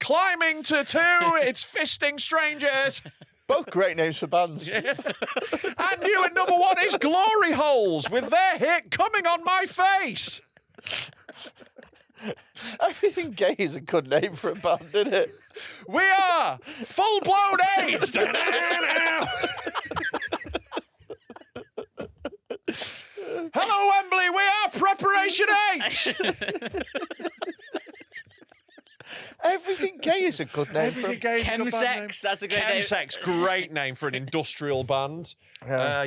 Climbing to 2, it's fisting strangers. Both great names for bands. And new at number 1 is Glory Holes with their hit Coming on My Face. Everything gay is a good name for a band, isn't it? We are full blown AIDS. Hello, Wembley. We are Preparation H. Everything gay is a good name for a gay is a good band name. Chemsex, that's a great name. Chemsex, great name for an industrial band. Yeah.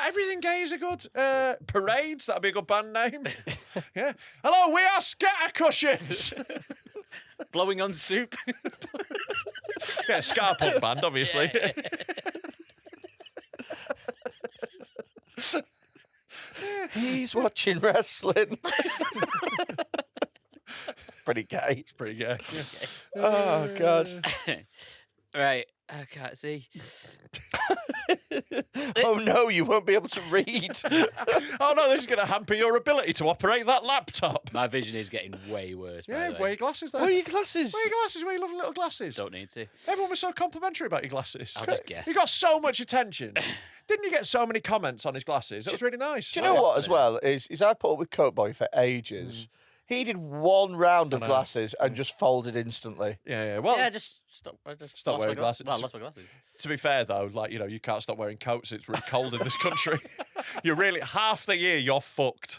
Everything gay is a good. Parades, that'd be a good band name. Yeah. Hello, we are Scatter Cushions. Blowing on soup. Yeah, ska punk band, obviously. He's watching wrestling. Pretty gay. Pretty gay. Oh, God. Right, I can't see. Oh, no, you won't be able to read. Oh no, this is going to hamper your ability to operate that laptop. My vision is getting way worse. by Yeah, the way. wear your glasses then. Where are your glasses? Wear your glasses, wear your lovely little glasses. Don't need to. Everyone was so complimentary about your glasses. I'll just guess. You got so much attention. Didn't you get so many comments on his glasses? It was really nice. Do you know what, as well, is I've put up with Coat Boy for ages. He did one round of know. glasses and just folded instantly. Yeah. Well, Yeah, just stop. I just Stop lost wearing my glasses. glasses. Well, I lost my glasses. to be fair though, like, you know, you can't stop wearing coats. It's really cold in this country. You're really half the year you're fucked.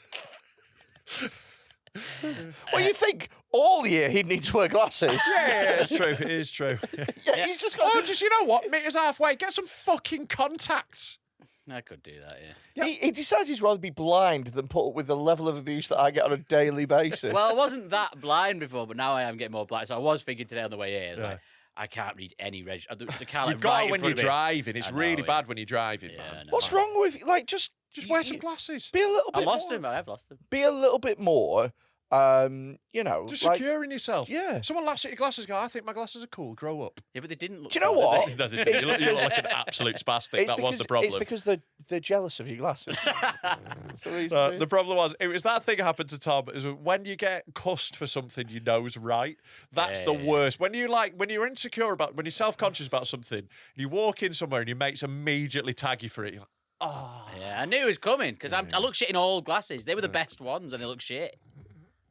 Well, you think all year he'd need to wear glasses. Yeah, it's true. It is true. Yeah, he's just got. Oh, just, you know what? Meet us halfway. Get some fucking contacts. I could do that, yeah. He decides he'd rather be blind than put up with the level of abuse that I get on a daily basis. Well, I wasn't that blind before, but now I am getting more blind. So I was thinking today on the way here, it's Yeah. like, I can't read any reg. The car, like, You've got right it in when front you're of me. driving. It's I know, really yeah. bad when you're driving, Yeah, man. I know. what's wrong with like just Wear some glasses. be a little I bit. lost more, him. I have lost him. Be a little bit more. You know, Just like, securing yourself. yeah. Someone laughs at your glasses. Go, I think my glasses are cool. Grow up. Yeah, but they didn't look. Do you know cool, did what? they? No, they didn't. You look like an absolute spastic. That was the problem. It's because the they're jealous of your glasses. That's the reason. The problem was, it was that thing happened to Tom, is when you get cussed for something you know's right, that's the worst. When you're insecure about, when you're self-conscious about something, you walk in somewhere and your mates immediately tag you for it, you're like, oh. Yeah, I knew it was coming, because I look shit in all glasses. They were the best ones, and they look shit.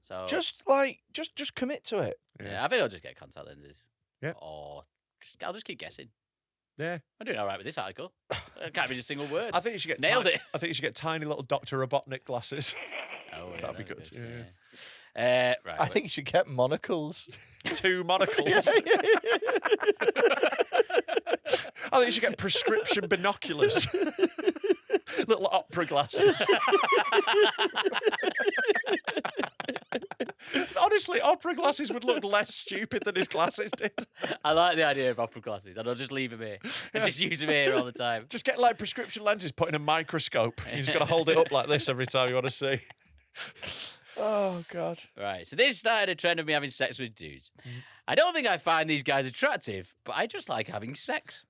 So Just commit to it. yeah, I think I'll just get contact lenses. Yeah. Or I'll just keep guessing. Yeah. I'm doing all right with this article. I can't read a single word. I think you should get Nailed it. I think you should get tiny little Dr. Robotnik glasses. Oh, yeah, That'd be good. Right. I think you should get monocles. 2 monocles. I think you should get prescription binoculars. Little opera glasses. Honestly, opera glasses would look less stupid than his glasses did. I like the idea of opera glasses, and I'll just leave them here and just use them here all the time. Just get like prescription lenses put in a microscope. You just got to hold it up like this every time you want to see. Oh, God. Right, so this started a trend of me having sex with dudes. I don't think I find these guys attractive, but I just like having sex.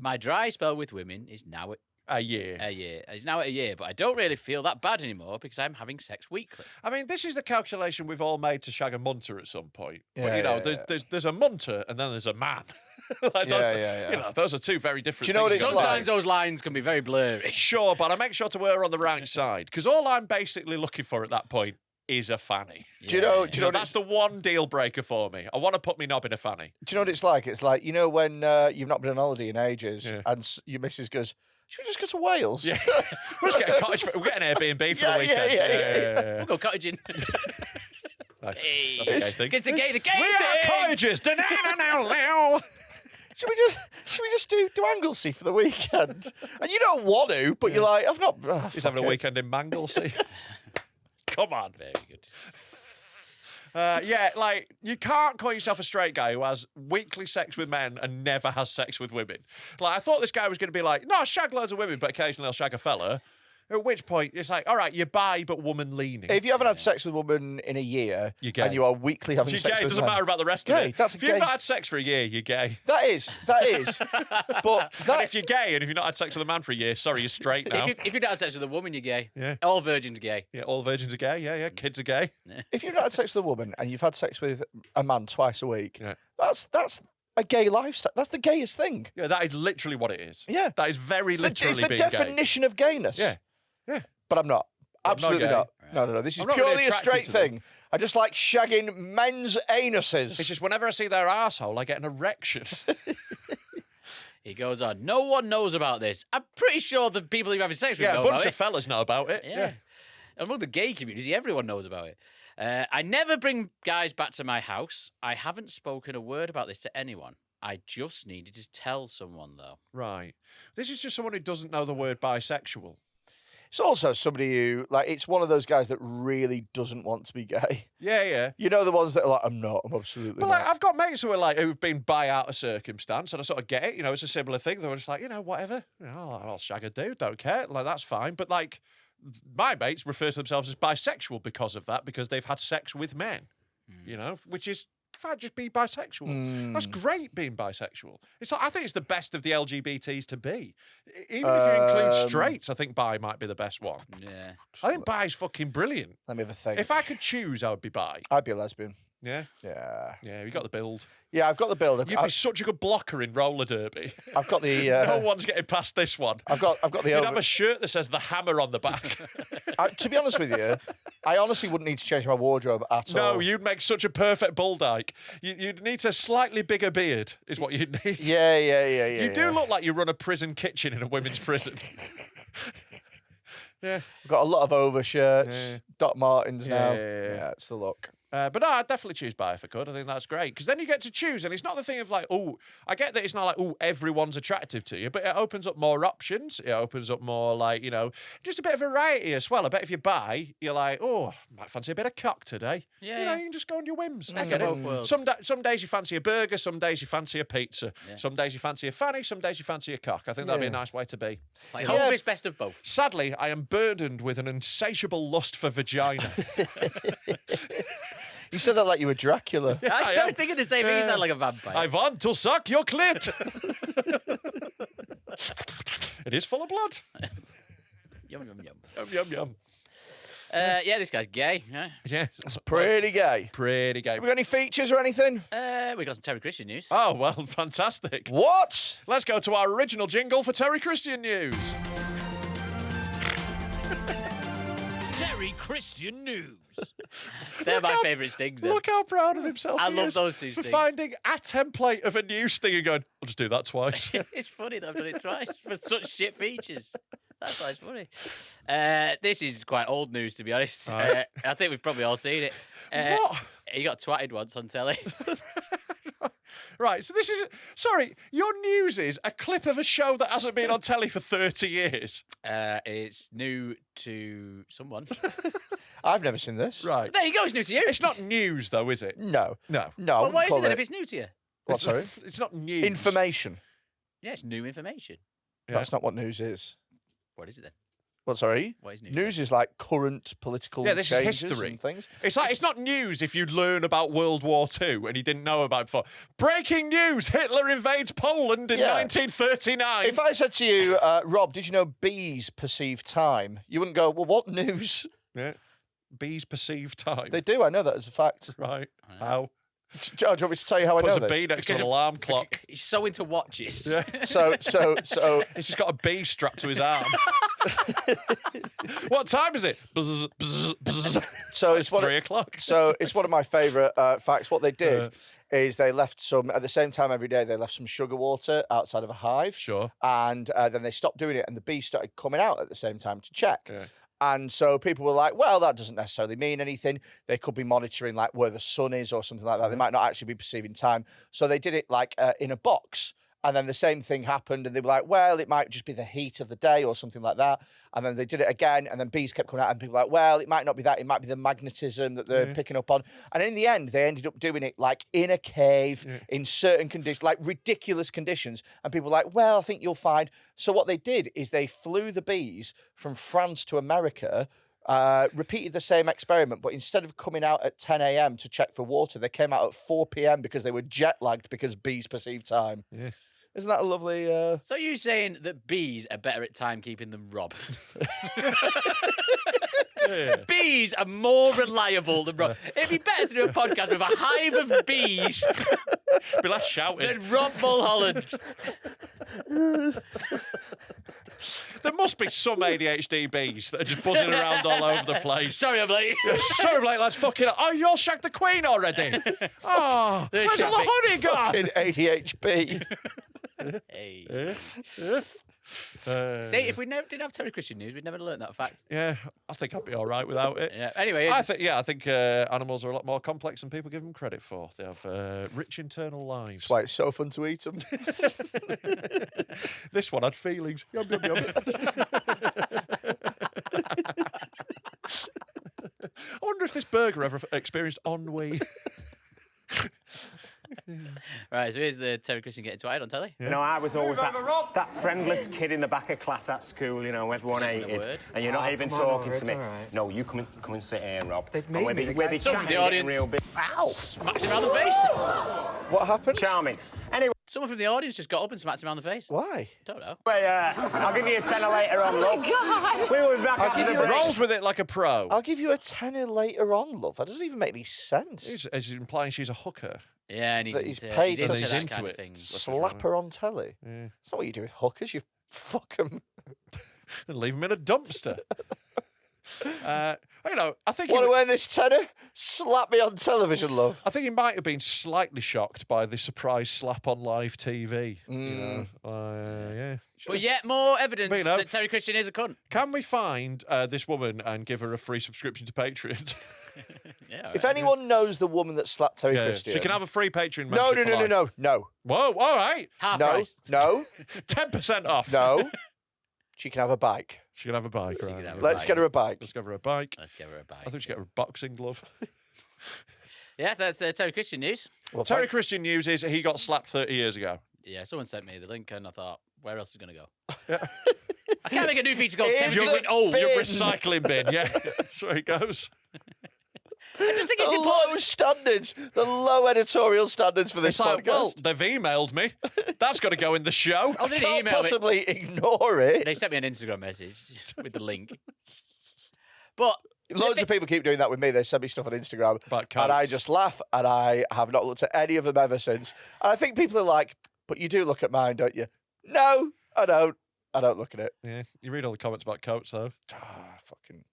My dry spell with women is now A year. It's now at a year, but I don't really feel that bad anymore because I'm having sex weekly. I mean, this is the calculation we've all made to shag a munter at some point. But, Yeah, you know, yeah, there's a munter and then there's a man. Like, Yeah. You know, those are two very different Do you know what things. it's Sometimes like? those lines can be very blurry. Sure, but I make sure to err on the right side because all I'm basically looking for at that point is a fanny. Do you know? You know, that's the one deal breaker for me. I want to put me knob in a fanny. Do you know what it's like? It's like, you know, when you've not been on holiday in ages Yeah. and your missus goes, should we just go to Wales? Yeah. We'll just get a cottage. We'll get an Airbnb for Yeah, a weekend. yeah. We'll go cottaging. Nice. Hey. That's a gay thing. It's a gay, the gay We are thing. cottages. Da-na-na-na-now. Should we just do Anglesey for the weekend? And you don't want to, but you're like, I've not. He's having a weekend in Manglesey. Come on. Very good. Yeah, like, you can't call yourself a straight guy who has weekly sex with men and never has sex with women. Like, I thought this guy was going to be like, no, I shag loads of women, but occasionally I'll shag a fella. At which point, it's like, all right, you're bi, but woman-leaning. If you haven't had sex with a woman in a year, You're gay. and you are weekly having You're sex gay, it with doesn't men, matter about the rest of gay. it. That's if you've gay. not had sex for a year, you're gay. That is. But And that if you're gay and if you've not had sex with a man for a year, sorry, you're straight now. If you're not had sex with a woman, you're gay. Yeah. All virgins gay. Yeah, all virgins are gay. Yeah, kids are gay. if you've not had sex with a woman and you've had sex with a man twice a week, Yeah. that's a gay lifestyle. That's the gayest thing. Yeah, that is literally what it is. Yeah. That is very It's literally the being definition of gayness. gay. Yeah. But I'm not. not Absolutely gay. not. No. This is I'm not really purely a attracted straight to them. thing. I just like shagging men's anuses. It's just whenever I see their arsehole, I get an erection. He goes on, no one knows about this. I'm pretty sure the people you're having sex with Yeah, know a bunch about of fellas know about it. Yeah. Among the gay community, everyone knows about it. I never bring guys back to my house. I haven't spoken a word about this to anyone. I just needed to tell someone, though. Right. This is just someone who doesn't know the word bisexual. It's also somebody who, like, it's one of those guys that really doesn't want to be gay. Yeah. You know, the ones that are like, I'm absolutely But not. like, I've got mates who are like who've been bi out of circumstance, and I sort of get it. You know, it's a similar thing. They were just like, you know, whatever. You know, I'll shag a dude, don't care. Like, that's fine. But like, my mates refer to themselves as bisexual because of that, because they've had sex with men. You know, which is fine, just be bisexual. That's great being bisexual. It's like, I think it's the best of the LGBTs to be. Even if you include straights, I think bi might be the best one. Yeah. I think bi is fucking brilliant. Let me have a think. If I could choose, I would be bi. I'd be a lesbian. Yeah. Yeah. Yeah, you got the build. Yeah, I've got the build. You'd be such a good blocker in roller derby. I've got the. No one's getting past this one. I've got the. You'd Over... have a shirt that says the hammer on the back. To be honest with you, I honestly wouldn't need to change my wardrobe at all. No, you'd make such a perfect bull dyke. You'd need a slightly bigger beard, is what you'd need. Yeah. You do look like you run a prison kitchen in a women's prison. Yeah. I've got a lot of overshirts, Yeah. Doc Martens now. Yeah. Yeah, it's the look. But no, I'd definitely choose bi if I could. I think that's great. Because then you get to choose. And it's not the thing of like, oh, I get that it's not like, oh, everyone's attractive to you. But it opens up more options. It opens up more like, you know, just a bit of variety as well. I bet if you're bi, you're like, oh, might fancy a bit of cock today. Yeah, You know, yeah. you can just go on your whims. Best Get of it? both worlds. Some days you fancy a burger. Some days you fancy a pizza. Yeah. Some days you fancy a fanny. Some days you fancy a cock. I think that'd be a Yeah. nice way to be. It's like Yeah. Hovis, best of both. Sadly, I am burdened with an insatiable lust for vagina. You said that like you were Dracula. I I am. was thinking the same thing. You sound like a vampire. I want to suck your clit. It is full of blood. Yum, yum, yum. Yum, yum, yum. Yeah, this guy's gay. Yeah. Yeah. It's pretty gay. Pretty gay. Have we got any features or anything? We got some Terry Christian news. Oh, well, fantastic. What? Let's go to our original jingle for Terry Christian news. Terry Christian news. They're my favourite stings. Then. Look how proud of himself I he love is those two for stings. finding a template of a news sting and going, I'll just do that twice. It's funny that I've done it twice for such shit features. That's why it's funny. This is quite old news, to be honest. Right. I think we've probably all seen it. What? He got twatted once on telly. Right, so this is... Sorry, your news is a clip of a show that hasn't been on telly for 30 years. It's new to someone. I've never seen this. Right. There you go, it's new to you. It's not news, though, is it? No. No. No. I Well, wouldn't what is call it then if it's new to you? What, sorry? It's not news. Information. Yeah, it's new information. Yeah. That's not what news is. What is it then? What, sorry? What is news? News is like current political Yeah, this is changes history. and things. It's like it's not news if you learn about World War II and you didn't know about it before. Breaking news: Hitler invades Poland in Yeah. 1939. If I said to you, Rob, did you know bees perceive time? You wouldn't go, well, what news? Yeah. Bees perceive time. They do. I know that as a fact. Right. How? Do you want me to tell you how I Puts know a bee this? next to Because an of- alarm clock. He's so into watches. Yeah. So He's just got a bee strapped to his arm. What time is it? Buzz, buzz, buzz. So It's 3 o'clock. So it's one of my favourite facts. What they did is they left some, at the same time every day, they left some sugar water outside of a hive. Sure. And then they stopped doing it and the bees started coming out at the same time to check. Yeah. And so people were like, well, that doesn't necessarily mean anything. They could be monitoring like where the sun is or something like that. They might not actually be perceiving time. So they did it like in a box. And then the same thing happened, and they were like, well, it might just be the heat of the day or something like that. And then they did it again, and then bees kept coming out, and people were like, well, it might not be that. It might be the magnetism that they're picking up on. And in the end, they ended up doing it like in a cave, in certain conditions, like ridiculous conditions. And people were like, well, I think you'll find. So what they did is they flew the bees from France to America, repeated the same experiment, but instead of coming out at 10 a.m. to check for water, they came out at 4 p.m. because they were jet lagged because bees perceive time. Yeah. Isn't that a lovely... So you're saying that bees are better at timekeeping than Rob? Bees are more reliable than Rob. It'd be better to do a podcast with a hive of bees Be less shouting. than Rob Mulholland. There must be some ADHD bees that are just buzzing around all over the place. Sorry, I'm late. Sorry, Blake, let's fucking... Oh, you all shagged the Queen already? Oh, There's where's all the honey gone? in ADHB. Hey. See, if we didn't have Terry Christian news, we'd never learned that fact. Yeah, I think I'd be all right without it. Yeah. Anyway, I think animals are a lot more complex than people give them credit for. They have rich internal lives. That's why it's so fun to eat them. This one had feelings. Yum, yum, yum. I wonder if this burger ever experienced ennui. right, so here's the Terry Christian getting twatted on telly. You know, I was always that friendless kid in the back of class at school, you know, everyone Saying the hated. word. And you're not even come on, talking Laura, to me. it's all right. No, you come and sit here, Rob. They'd And made we'll me be, the we'll guy. be Someone chatting, from the getting audience. real big. Ow! Smacks him around the face. What happened? Charming. Anyway, Someone from the audience just got up and smacked him around the face. Why? Don't know. I'll give you a tenner later on, love. We will be back I'll after give the you a break. Rolled with it like a pro. I'll give you a tenner later on, love. That doesn't even make any sense. Is implying she's a hooker. Yeah, and That he's he's paid into to- that He's into kind it. of thing. Slap her on telly. Yeah. That's not what you do with hookers. You fuck them. And leave him in a dumpster. You know, I think Want to earn this tenner? Slap me on television, love. I think he might have been slightly shocked by the surprise slap on live TV. You know, yeah. But yet more evidence But, you know- that Terry Christian is a cunt. Can we find this woman and give her a free subscription to Patreon? Yeah, If anyone knows the woman that slapped Terry Yeah, Christian... she can have a free Patreon No, membership no, for no, life. no, no, Whoa, all right. half no, price. no, 10% off. no. She can have a bike. She can have a bike, right? can have a Let's bike. get her a bike. Let's give her a bike. Let's give her a bite. I think she should get her a boxing glove. Yeah, that's the Terry Christian news. Well, Terry Christian news is he got slapped 30 years ago. Yeah, someone sent me the link and I thought, where else is it going to go? I can't make a new feature called Terry Your Christian. Oh, bin. Your recycling bin, yeah. That's where it goes. I just think the it's low important. standards, the low editorial standards for this It's like, podcast. well, they've emailed me. That's got to go in the show. Oh, they Can't email me. possibly ignore it. They sent me an Instagram message with the link. But Loads of people keep doing that with me. They send me stuff on Instagram, About and I coats. just laugh, and I have not looked at any of them ever since. And I think people are like, "But you do look at mine, don't you?" No, I don't. I don't look at it. Yeah, you read all the comments about coats, though. Fucking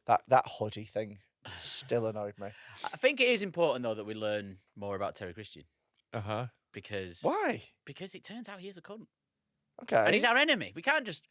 that hoodie thing still annoyed me. I think it is important, though, that we learn more about Terry Christian. Uh-huh. Because Why? Because it turns out he's a cunt. Okay. And he's our enemy. We can't just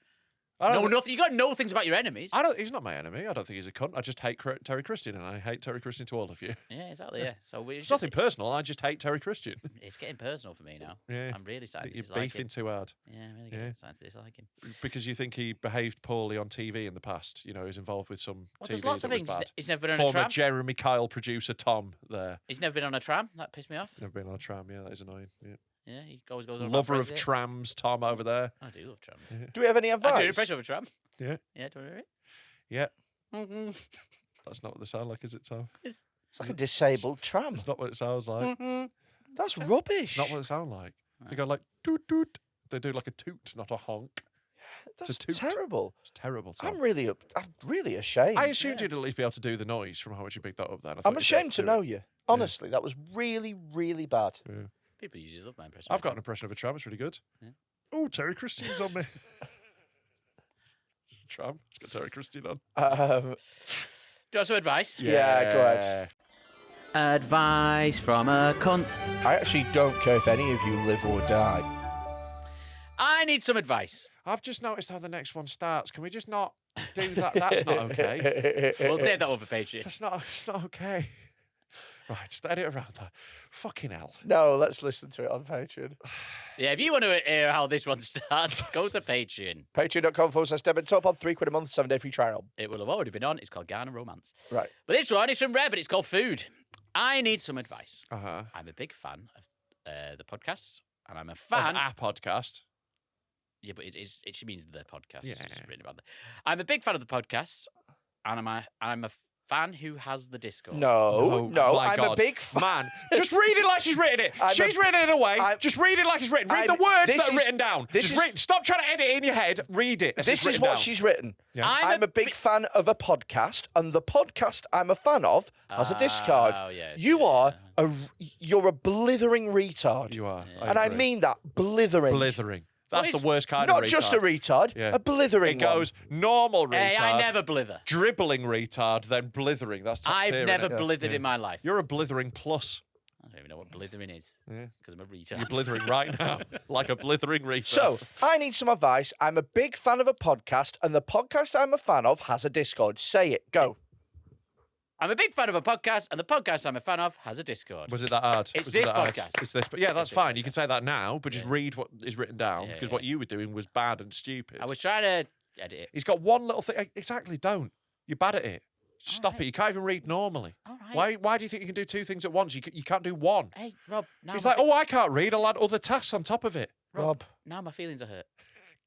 I know don't, nothing. You got to know things about your enemies. he's not my enemy. I don't think he's a cunt. I just hate Terry Christian, and I hate Terry Christian to all of you. Yeah, exactly, yeah. So It's nothing personal. I just hate Terry Christian. It's getting personal for me now. Yeah. I'm really starting to You're dislike beefing him. too hard. Yeah, I'm really Yeah. starting to dislike him. Because you think he behaved poorly on TV in the past. You know, he was involved with some Well, TV there's lots that of was things. bad. He's never been on a Former tram. Jeremy Kyle producer Tom there. He's never been on a tram. That pissed me off. Never been on a tram. Yeah, that is annoying. Yeah. Yeah, he always goes on about Lover of Brexit. trams, Tom over there. I do love trams. Do we have any I do an advice? impression of a tram. Yeah. Yeah, do you want to hear it? Yeah. Mm-hmm. That's not what they sound like, is it, Tom? It's like a disabled tram. It's not what it sounds like. That's rubbish. It's not what it sounds like. They go like toot toot. They do like a toot, not a honk. That's a toot. terrible. It's terrible. Tom. I'm really ashamed. I assumed you'd at least be able to do the noise from how much you picked that up. Then I thought I'm you'd be ashamed able to do know it. you. Honestly, that was really, really bad. Yeah. People usually love my impression. I've got an impression of a tram. It's really good. Yeah. Oh, Terry Christian's on me. Tram. It's got Terry Christian on. Do you want some advice? Yeah, go ahead. Advice from a cunt. I actually don't care if any of you live or die. I need some advice. I've just noticed how the next one starts. Can we just not do that? That's not okay. We'll save that one for Patreon. It's not okay. Right, just edit around that. Fucking hell. No, let's listen to it on Patreon. Yeah, if you want to hear how this one starts, go to Patreon. Patreon.com/Debit Top on £3 a month, 7-day free trial. It will have already been on. It's called Garner Romance. Right. But this one is from Red, but it's called Food. I need some advice. Uh-huh. I'm a big fan of the podcast, and I'm a Of fan. our podcast. Yeah, but she means the podcast. Yeah. It's written about I'm a big fan of the podcast, and I'm a fan who has the Discord. No, my I'm God. a big fan. Man, just read it like she's written it. She's written it away. Just read it like it's written. Read the words this that are is- written down. this Just is- read. Stop trying to edit it in your head. Read it. as This it's is written what down. she's written. Yeah. I'm a big fan of a podcast, and the podcast I'm a fan of has a Discord. Oh, yeah, You're a blithering retard. You are. And I agree. mean that, blithering. blithering. That's What the worst kind Not of retard. just a retard, Yeah. a blithering It goes normal retard. Hey, I never blither. Dribbling retard, then blithering. That's top I've tier, never innit? blithered in my life. You're a blithering plus. I don't even know what blithering is Yeah. because I'm a retard. You're blithering right now, like a blithering retard. So, I need some advice. I'm a big fan of a podcast, and the podcast I'm a fan of has a Discord. Say it. Go. I'm a big fan of a podcast, and the podcast I'm a fan of has a Discord. was it that hard? It's Was it this that hard? podcast. It's this. But yeah, that's this fine. You can say that now, but just read what is written down Yeah, because yeah. what you were doing was bad and stupid. I was trying to edit it. He's got one little thing. Exactly. Don't. You're bad at it. Just stop right. it. You can't even read normally. All right. Why do you think you can do two things at once? You can't do one. Hey, Rob. Now He's my like, oh, I can't read. I'll add other tasks on top of it. Rob. now my feelings are hurt.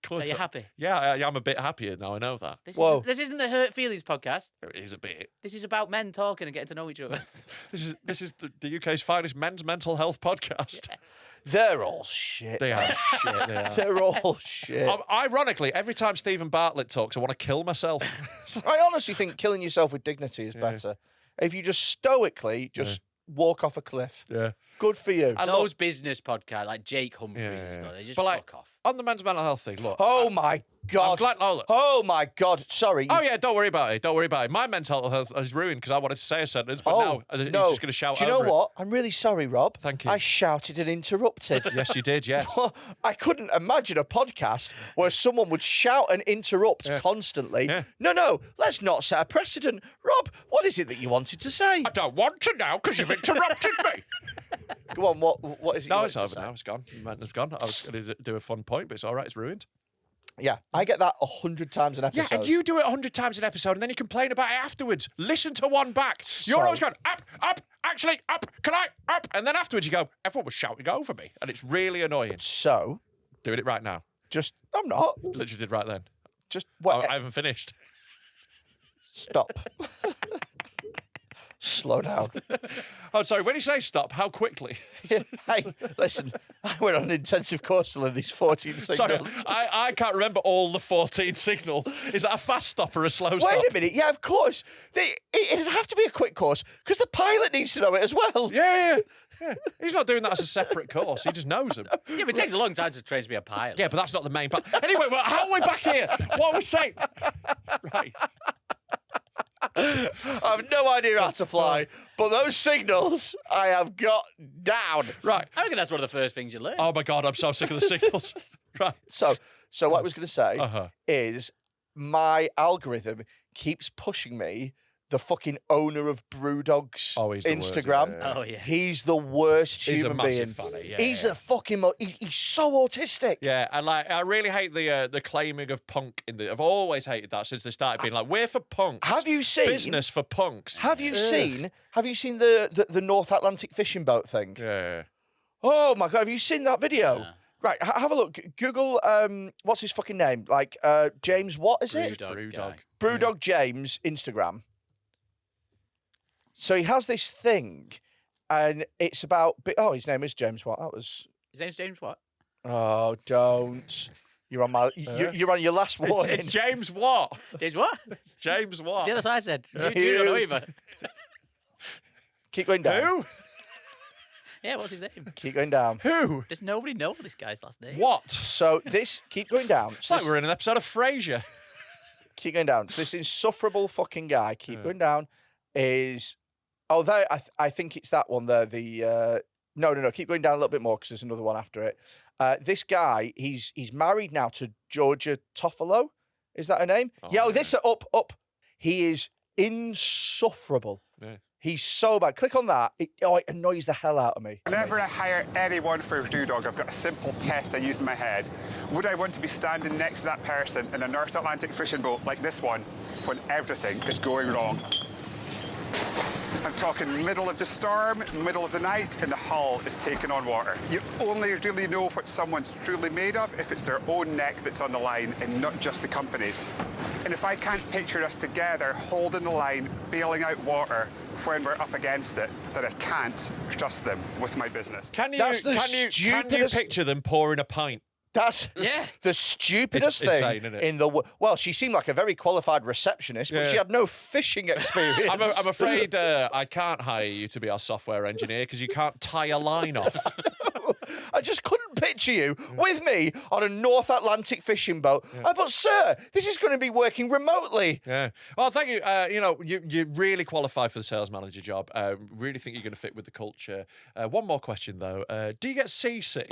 Good. Are you happy? Yeah, I'm a bit happier now. I know that. Whoa. This isn't the Hurt Feelings podcast. It is a bit. This is about men talking and getting to know each other. This is the UK's finest men's mental health podcast. They're all shit. They are shit. They are. They're all shit. Ironically, every time Stephen Bartlett talks, I want to kill myself. I honestly think killing yourself with dignity is better. If you just stoically walk off a cliff. Yeah. Good for you. And Those look, business podcasts like Jake Humphries and stuff, they just but like, fuck off. on the men's mental health thing, look. Oh my God. glad- oh, look. Oh my God. Sorry. Oh yeah, don't worry about it. Don't worry about it. My mental health is ruined because I wanted to say a sentence, but Oh, now he's no. just going to shout Do you know over it. what? I'm really sorry, Rob. Thank you. I shouted and interrupted. Yes, you did. Yes. I couldn't imagine a podcast where someone would shout and interrupt constantly. Yeah. No, let's not set a precedent. Rob, what is it that you wanted to say? I don't want to now because you've interrupted me. Go on, what is it you No, wanted it's to over say? now. It's gone. It's gone. I was going to do a fun point, but it's all right. It's ruined. Yeah, I get that 100 times an Yeah, episode. and you do it 100 times an episode, and then you complain about it afterwards. Listen to one back. You're So- always going, up, actually, up, can I, up? And then afterwards you go, everyone was shouting over me, and it's really annoying. So, Doing it right now. I'm not. Literally did right then. Just, what? I haven't finished. Stop. Slow down. Oh, sorry. When you say stop, how quickly? Hey, listen, I went on an intensive course to learn these 14 signals. Sorry, I can't remember all the 14 signals. Is that a fast stop or a slow stop? Wait a minute. Yeah, of course. It'd have to be a quick course because the pilot needs to know it as well. Yeah. He's not doing that as a separate course. He just knows them. Yeah, but it takes a long time to train to be a pilot. Yeah, but that's not the main part. Anyway, well, how are we back here? What are we saying? Right. I have no idea how to fly, but those signals I have got down. Right. I reckon that's one of the first things you learn. Oh, my God, I'm so sick of the signals. Right. So what I was going to say Uh-huh. is my algorithm keeps pushing me the fucking owner of Brewdog's Oh, he's the worst, Instagram. yeah. Oh, yeah. He's the worst He's a human massive being. fanny, yeah, he's yeah. a fucking. He's so autistic. Yeah, and I really hate the claiming of punk in the. I've always hated that since they started being like, we're for punks. Have you seen business for punks? Have you seen the North Atlantic fishing boat thing? Yeah. Oh my God! Have you seen that video? Yeah. Right, have a look. Google. What's his fucking name? Like James. What is it? Brewdog guy. Brewdog James Instagram. So he has this thing, and it's about. Oh, his name is James. What? That was. His name's James what? Oh, don't. You're on my. You're on your last warning. It's James what? James what? James what? Yeah, that's what I said. You don't know either. Keep going down. Who? Yeah, what's his name? Keep going down. Who? Does nobody know this guy's last name? What? So this. Keep going down. It's like we're in an episode of Frasier. Keep going down. So this insufferable fucking guy. Keep going down. Is. Oh, there. I think it's that one there. The. No. Keep going down a little bit more because there's another one after it. This guy, he's married now to Georgia Toffolo. Is that her name? Oh, This up. He is insufferable. Yeah. He's so bad. Click on that. It annoys the hell out of me. Whenever I hire anyone for a Brewdog, I've got a simple test I use in my head. Would I want to be standing next to that person in a North Atlantic fishing boat like this one when everything is going wrong? I'm talking middle of the storm, middle of the night, and the hull is taking on water. You only really know what someone's truly made of if it's their own neck that's on the line and not just the company's. And if I can't picture us together holding the line, bailing out water when we're up against it, then I can't trust them with my business. Can you stupidest- picture them pouring a pint? That's the stupidest It's thing insane, isn't it? in the world. Well, she seemed like a very qualified receptionist, but Yeah. she had no fishing experience. I'm afraid I can't hire you to be our software engineer because you can't tie a line off. I just couldn't picture you with me on a North Atlantic fishing boat. But sir, this is going to be working remotely. Yeah. Well, thank you. You really qualify for the sales manager job. Really think you're going to fit with the culture. One more question though. Do you get seasick?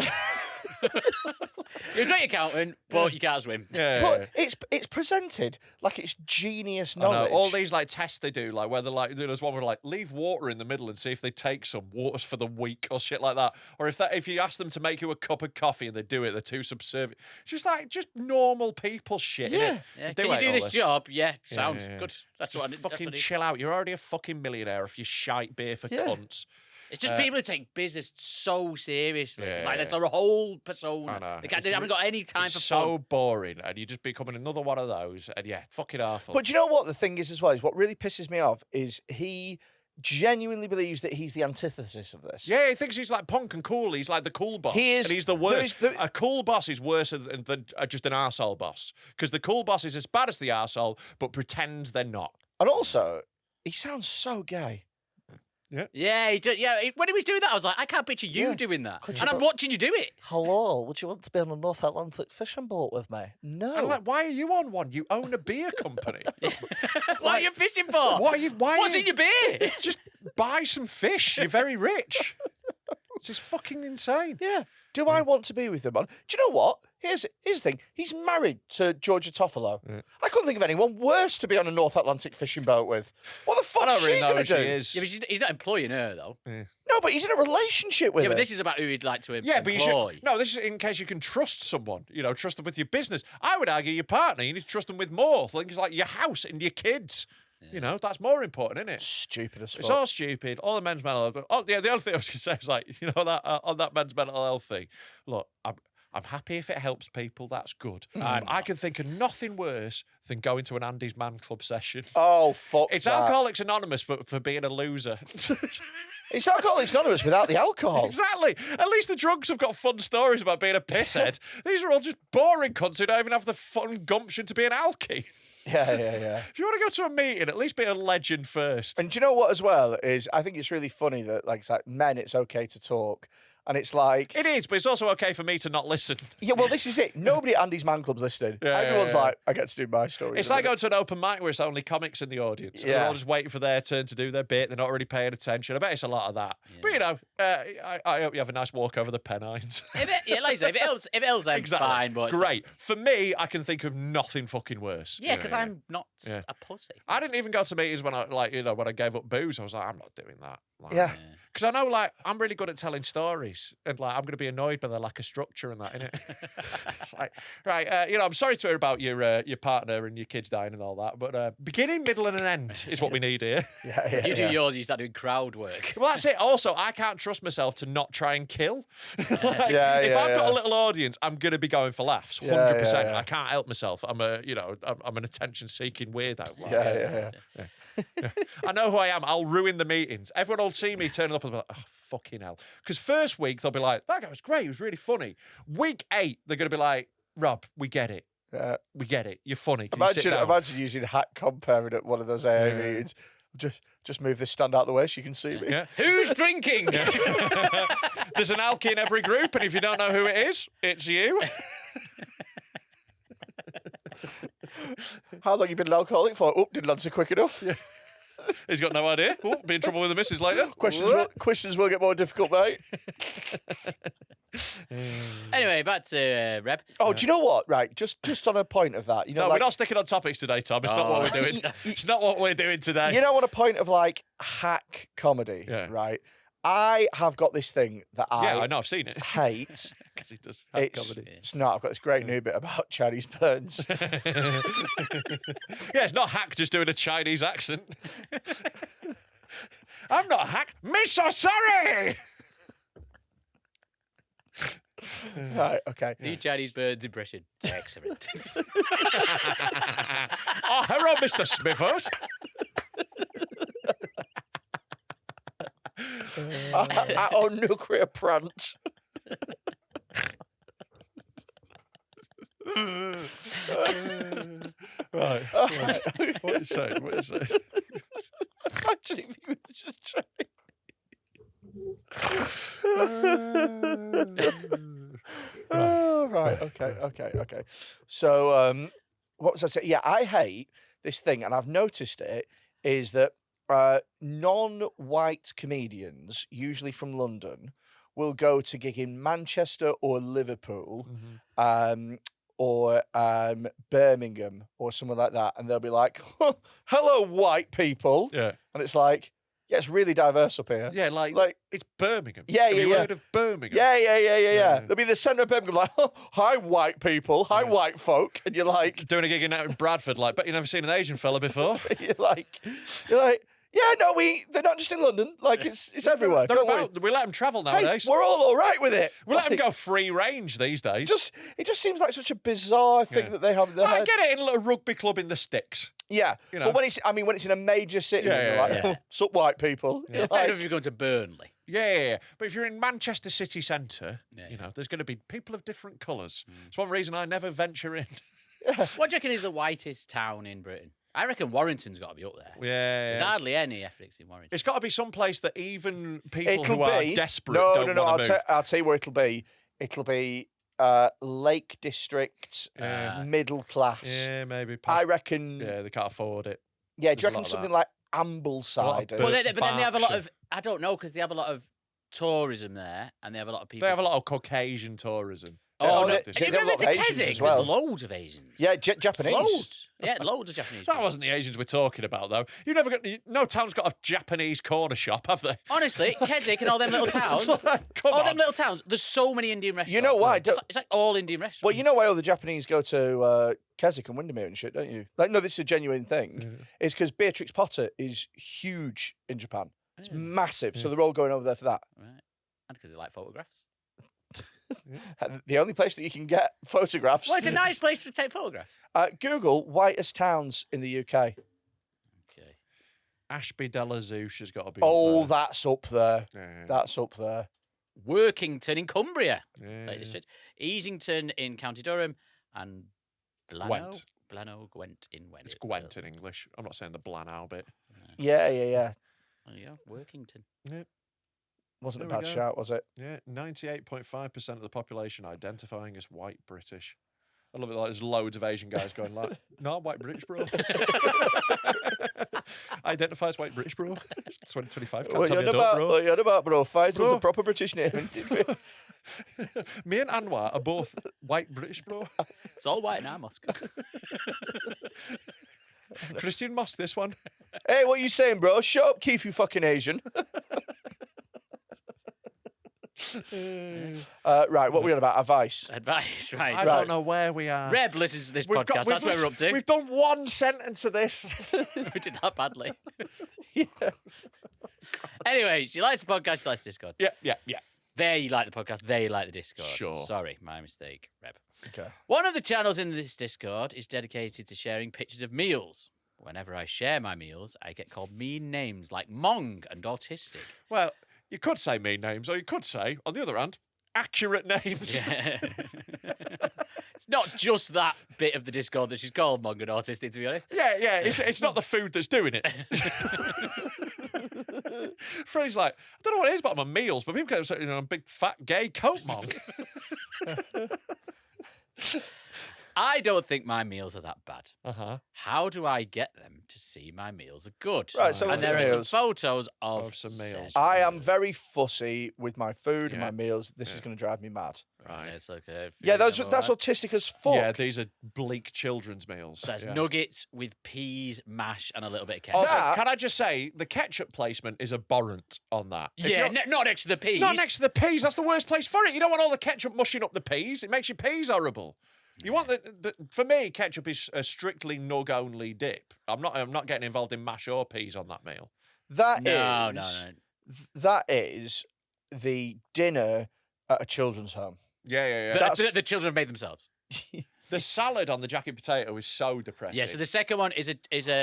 You're a great accountant, but you can't swim. Yeah. But it's presented like it's genius I know, knowledge. all these like tests they do, like whether like there's one where like leave water in the middle and see if they take some waters for the week or shit like that, or if you ask them to make you a cup of coffee and they do it, they're too subservient. It's just normal people shit. Yeah. innit? Yeah, They can you hate do all this job? Yeah, sounds yeah. good. That's what I Just that's fucking what chill out. You're already a fucking millionaire if you shite beer for Yeah. cunts. It's just people who take business so seriously. It's like Yeah. there's a whole persona. I know. They haven't got any time It's for so fun. boring, and you're just becoming another one of those. And yeah, fucking awful. But do you know what the thing is as well? Is what really pisses me off is he genuinely believes that he's the antithesis of this. yeah, he thinks he's like punk and cool. He's like the cool boss. He is- And he's the there is worst. the- A cool boss is worse than just an arsehole boss. Because the cool boss is as bad as the arsehole, but pretends they're not. And also, he sounds so gay. Yeah, when he was doing that, I was like, I can't picture you Yeah. doing that. Could you And I'm put- watching you do it. Hello, would you want to be on a North Atlantic fishing boat with me? No. I'm like, why are you on one? You own a beer company. What are you fishing for? What are you? Why? What's are in you, your beer? Just buy some fish. You're very rich. It's just fucking insane. Yeah. Do I want to be with him? Do you know what? Here's the thing. He's married to Georgia Toffolo. I couldn't think of anyone worse to be on a North Atlantic fishing boat with. What the I fuck don't is really she know who going she to do? is. Yeah, but he's not employing her, though. No, but he's in a relationship with Yeah, her. but this is about who he'd like to Yeah, but you employ. should. No, this is in case you can trust someone. Trust them with your business. I would argue your partner. You need to trust them with more things like your house and your kids. That's more important, isn't it? Stupid as fuck. It's all stupid. All the men's mental health. Oh, yeah, the other thing I was going to say is like, that on that men's mental health thing. Look, I'm happy if it helps people. That's good. I'm I can think of nothing worse than going to an Andy's Man Club session. Oh, fuck It's that. Alcoholics Anonymous, but for being a loser. It's Alcoholics Anonymous without the alcohol. Exactly. At least the drunks have got fun stories about being a pisshead. These are all just boring cunts who don't even have the fun gumption to be an alky. Yeah, yeah, yeah. If you want to go to a meeting, at least be a legend first. And do you know what as well is I think it's really funny that like it's like men, it's okay to talk. And it's like It is, but it's also okay for me to not listen. yeah, well, this is it. Nobody at Andy's Man Club's listening. Yeah, Everyone's yeah. like, I get to do my story. It's like going to an open mic where it's only comics in the audience. And they're Yeah. all just waiting for their turn to do their bit. They're not really paying attention. I bet it's a lot of that. But, you know, I hope you have a nice walk over the Pennines. Like I say, if it helps, then Exactly. fine. But Great. For me, I can think of nothing fucking worse. Yeah, You know, because I'm not a pussy. I didn't even go to meetings when when I gave up booze. I was like, I'm not doing that. Like, Yeah. Because I know, like, I'm really good at telling stories, and like, I'm going to be annoyed by the lack of structure and that, innit? It's like, right, I'm sorry to hear about your partner and your kids dying and all that, but beginning, middle, and an end is what we need here. yeah, You do yours, you start doing crowd work. Well, that's it. Also, I can't trust myself to not try and kill. Like, if I've yeah. got a little audience, I'm going to be going for laughs, 100%. Yeah. I can't help myself. I'm an attention-seeking weirdo. Like, Yeah. I know who I am. I'll ruin the meetings. Everyone will see me turning up and be like, oh, fucking hell. Because first week, they'll be like, that guy was great. He was really funny. Week 8, they're going to be like, Rob, we get it. Yeah. We get it. You're funny. Can you sit down? Imagine using hack comparing at one of those AA meetings. Just move this stand out the way so you can see me. Yeah. Who's drinking? There's an alky in every group, and if you don't know who it is, it's you. How long you been an alcoholic for? Oh, didn't answer quick enough. Yeah. He's got no idea. Oh, be in trouble with the missus later. Questions will get more difficult, mate. Anyway, back to Reb. Oh, do you know what? Right, just on a point of that, No, we're not sticking on topics today, Tom. It's not what we're doing. It's not what we're doing today. You know, on a point of like hack comedy, Yeah. right? I have got this thing that I know. I've seen it. hate. Because he does have It's comedy. not. I've got this great new bit about Chinese burns. Yeah, it's not Hack just doing a Chinese accent. I'm not Hack. Me so sorry. Right, okay. New Chinese birds impression. Excellent. Oh, hello, Mr. Smithers. Our nuclear plant. Right. What is saying? What is saying? Imagine if you were just trying. Oh, right. Okay. So, what was I saying? Yeah, I hate this thing, and I've noticed it, is that non-white comedians, usually from London, will go to gig in Manchester or Liverpool, or Birmingham or somewhere like that, and they'll be like, "Hello, white people," Yeah. and it's like, yeah, it's really diverse up here. Yeah, like it's Birmingham. Yeah, Have yeah, you yeah. heard of Birmingham? Yeah. They'll be the centre of Birmingham, like, oh, hi, white people, hi, white folk, and you're like, Doing a gig in Bradford, like, bet you've never seen an Asian fella before. you're like, yeah, no, they're not just in London, like it's everywhere. They're Don't worry. we let them travel Hey, nowadays. we're all right with it. We let them Like, go free range these days. it just seems like such a bizarre thing Yeah. that they have in their I head. get it in a rugby club in the sticks. Yeah, You know. but when it's in a major city, Yeah, and you're yeah, like, yeah. oh, sup, white people. You're Fair like, enough if you're going to Burnley. Yeah. But if you're in Manchester city centre, Yeah, you know, there's going to be people of different colours. It's one reason I never venture in. What do you reckon is the whitest town in Britain? I reckon Warrington's got to be up there. Yeah. There's hardly any ethics in Warrington. It's got to be some place that even people it'll who are be desperate no, don't no. want to move. I'll tell you where it'll be. It'll be Lake District, middle class. Yeah, maybe. I reckon. Yeah, they can't afford it. Yeah, do There's you a lot reckon of something that. like Ambleside? of But then they have a lot Berkshire. of, I don't know, because they have a lot of tourism there, and they have a lot of people. They have a lot of Caucasian tourism. Oh, Oh, no. they- Have they you have a ever lot been of to Asians Keswick? as well. There's loads of Asians. Yeah, Japanese. Loads. Yeah, loads of Japanese. That people. wasn't the Asians we're talking about, though. You never got no town's got a Japanese corner shop, have they? Honestly, Keswick and all them little towns. Come all on. them little towns. There's so many Indian restaurants. You know why? It's like all Indian restaurants. Well, you know why all the Japanese go to Keswick and Windermere and shit, don't you? Like, no, this is a genuine thing. It's because Beatrix Potter is huge in Japan. It's massive, so they're all going over there for that. Right. And because they like photographs. The only place that you can get photographs. Well, it's a nice place to take photographs. Google whitest towns in the UK. Okay. Ashby de la Zouch has got to be. Oh, up there. that's up there. Yeah. That's up there. Workington in Cumbria. Yeah. Lake District. Easington in County Durham. And Gwent. Gwent in Wales. It's Gwent in English. I'm not saying the Blanau bit. Yeah. Oh, yeah, Workington. Wasn't There a we bad go. shout, was it? Yeah, 98.5% of the population identifying as white British. I love it. Like there's loads of Asian guys going like, "No, I'm white British, bro." I identify as white British, bro. It's 2025. Can't tell me I don't, bro. What you on about, bro? Faisal's Bro. a proper British name. Me and Anwar are both white British, bro. It's all white now, Moscow. Christian Moss, this one. Hey, what you saying, bro? Shut up, Keith, you fucking Asian. Right, what are we on about? Advice. Advice, right. I don't know where we are. Reb listens to this podcast. That's where we're up to. We've done one sentence of this. We did that badly. Anyways, you like the podcast, you like the Discord. Yeah. There you like the podcast, there you like the Discord. Sure. Sorry, my mistake, Reb. Okay. One of the channels in this Discord is dedicated to sharing pictures of meals. Whenever I share my meals, I get called mean names like Mong and Autistic. Well, you could say mean names, or you could say, on the other hand, accurate names. It's not just that bit of the Discord that she's called Mong and Autistic, to be honest. Yeah. It's not the food that's doing it. Freddie's like, I don't know what it is about my meals, but people get upset, I'm a big fat gay coat monk. I don't think my meals are that bad. Uh-huh. How do I get them to see my meals are good? Right, so and look at there are some meals. photos of Of some meals. I am very fussy with my food and Yeah. my meals. This is going to drive me mad. Right. It's okay. Yeah, that's autistic as fuck. Yeah, these are bleak children's meals. That's Yeah. nuggets with peas, mash, and a little bit of ketchup. Also, That- can I just say, the ketchup placement is abhorrent on that. If yeah, you're- not next to the peas. Not next to the peas. That's the worst place for it. You don't want all the ketchup mushing up the peas. It makes your peas horrible. You want the for me, ketchup is a strictly nug only dip. I'm not getting involved in mash or peas on that meal. That No. That is the dinner at a children's home. Yeah. The children have made themselves. The salad on the jacket potato is so depressing. Yeah, so the second one is a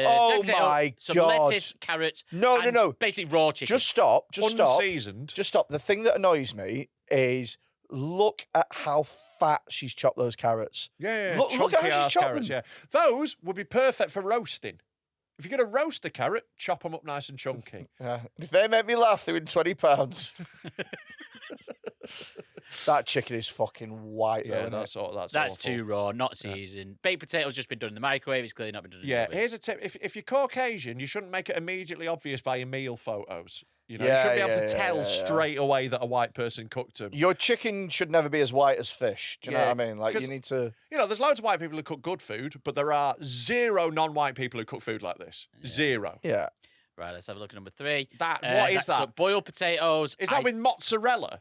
Oh jacket potato, my some God. lettuce, carrots. No. and basically raw chicken. Just stop. unseasoned. Just stop. The thing that annoys me is look at how fat she's chopped those carrots. Yeah. Look at how chunky she's ass chopped carrots, them. Yeah, those would be perfect for roasting. If you're going to roast a carrot, chop them up nice and chunky. If they make me laugh, they win £20. That chicken is fucking white. Yeah, though, that's That's awful. too raw, not seasoned. Baked potato's just been done in the microwave. It's clearly not been done in the Yeah, oven. here's a tip. If you're Caucasian, you shouldn't make it immediately obvious by your meal photos. You know, Yeah, you shouldn't be able yeah, to tell yeah. straight away that a white person cooked them. Your chicken should never be as white as fish. Do you know Yeah, what I mean? Like, you 'cause- need to... You know, there's loads of white people who cook good food, but there are zero non-white people who cook food like this. Zero. Yeah. Right, let's have a look at number 3. What is That's that? boiled potatoes. Is that I with mozzarella?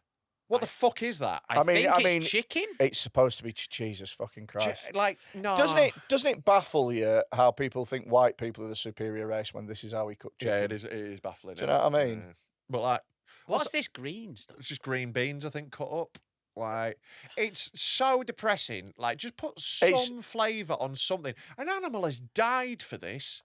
What the fuck is that? I think I it's mean, chicken. It's supposed to be Jesus fucking Christ. Like, no. Doesn't it baffle you how people think white people are the superior race when this is how we cook chicken? Yeah, it is baffling. Do you know what I mean? Yeah. But like, What's this green stuff? it's just green beans, I think, cut up. Like, it's so depressing. Like, just put some flavour on something. An animal has died for this.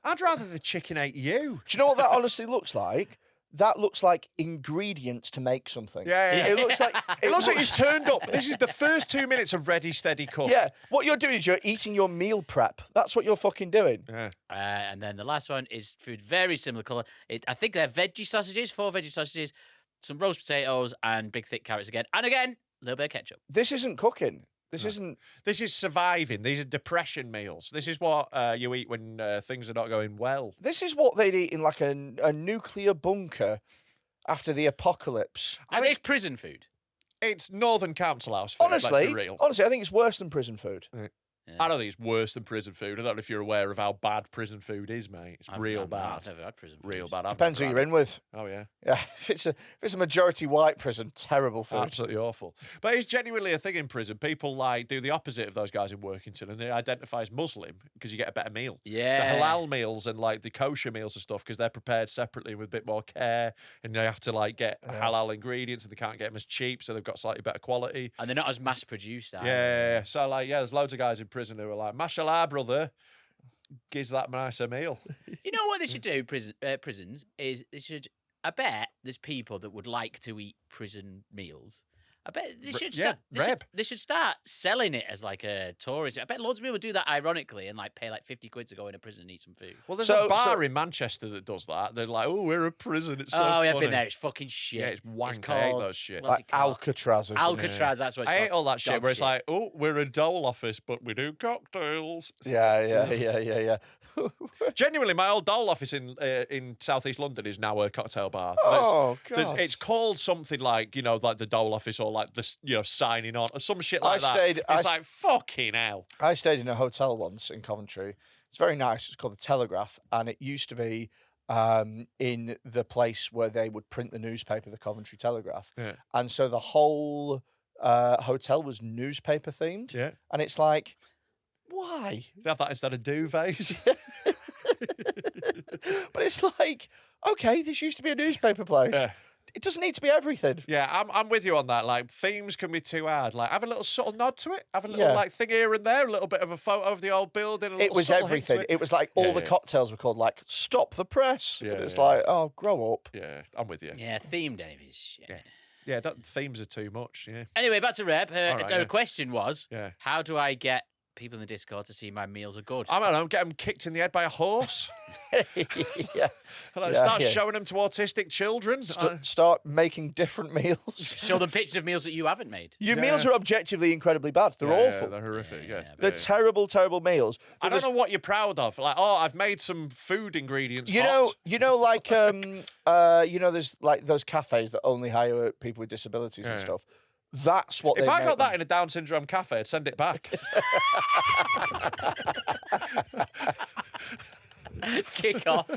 I'd rather the chicken ate you. Do you know what that honestly looks like? That looks like ingredients to make something. Yeah. It looks like It looks like you turned up. This is the first 2 minutes of ready, steady cook. Yeah, what you're doing is you're eating your meal prep. That's what you're fucking doing. Yeah. And then the last one is food very similar colour. I think they're veggie sausages, 4 veggie sausages, some roast potatoes, and big thick carrots again. And again, a little bit of ketchup. This isn't cooking. This isn't. This is surviving. These are depression meals. This is what you eat when things are not going well. This is what they'd eat in like a nuclear bunker after the apocalypse. And it's prison food. It's Northern Council House food, let's be Honestly, real. I think it's worse than prison food. I don't think it's worse than prison food. I don't know if you're aware of how bad prison food is, mate. It's real bad. I've never had prison food. Real bad. I've Depends who never you're had in with. it. Oh, yeah. Yeah, if it's a majority white prison, terrible food. Absolutely awful. But it's genuinely a thing in prison. People like do the opposite of those guys in Workington, and they identify as Muslim because you get a better meal. Yeah. The halal meals and like the kosher meals and stuff, because they're prepared separately with a bit more care, and they have to like get halal ingredients, and they can't get them as cheap, so they've got slightly better quality. And they're not as mass produced. Yeah. So like, there's loads of guys in prison who are like, mashallah, brother, gives that nicer meal. You know what they should do? Prisons is they should. I bet there's people that would like to eat prison meals. I bet they should start. They should start selling it as like a tourist. I bet loads of people do that ironically and like pay like 50 quid to go in a prison and eat some food. Well, there's a bar in Manchester that does that. They're like, oh, we're a prison. It's so funny. I've been there. It's fucking shit. Yeah, it's wank. Called, I hate those shit. Like Alcatraz or something. Alcatraz, that's what it's I called. hate all that shit Dog where it's like, oh, we're a dole office, but we do cocktails. Yeah. Genuinely, my old dole office in southeast London is now a cocktail bar. Oh, God. It's called something like, like the dole office or like the, signing on or some shit like that. It's like, fucking hell. I stayed in a hotel once in Coventry. It's very nice. It's called the Telegraph, and it used to be in the place where they would print the newspaper, the Coventry Telegraph. Yeah. And so the whole hotel was newspaper themed. Yeah. And it's like, why? They have that instead of duvets. But it's like, okay, this used to be a newspaper place. Yeah. It doesn't need to be everything. Yeah, I'm with you on that. Like, themes can be too hard. Like, have a little subtle nod to it. Have a little, like, thing here and there. A little bit of a photo of the old building. It was everything. It was like all the cocktails were called, like, Stop the Press. Yeah, and it's like, oh, grow up. Yeah, I'm with you. Yeah, themed anyways. Yeah, themes are too much, yeah. Anyway, back to Reb. Right, the question was, Yeah. how do I get people in the Discord to see my meals are good? I don't know, get them kicked in the head by a horse. Yeah. Start showing them to autistic children. Start making different meals. Show them pictures of meals that you haven't made. Your meals are objectively incrly bad. They're awful. They're horrific, They're terrible, terrible meals. I don't know what you're proud of. Like, I've made some food ingredients. There's like those cafes that only hire people with disabilities and stuff. That's what. If I got that in a Down syndrome cafe, I'd send it back. Kick off.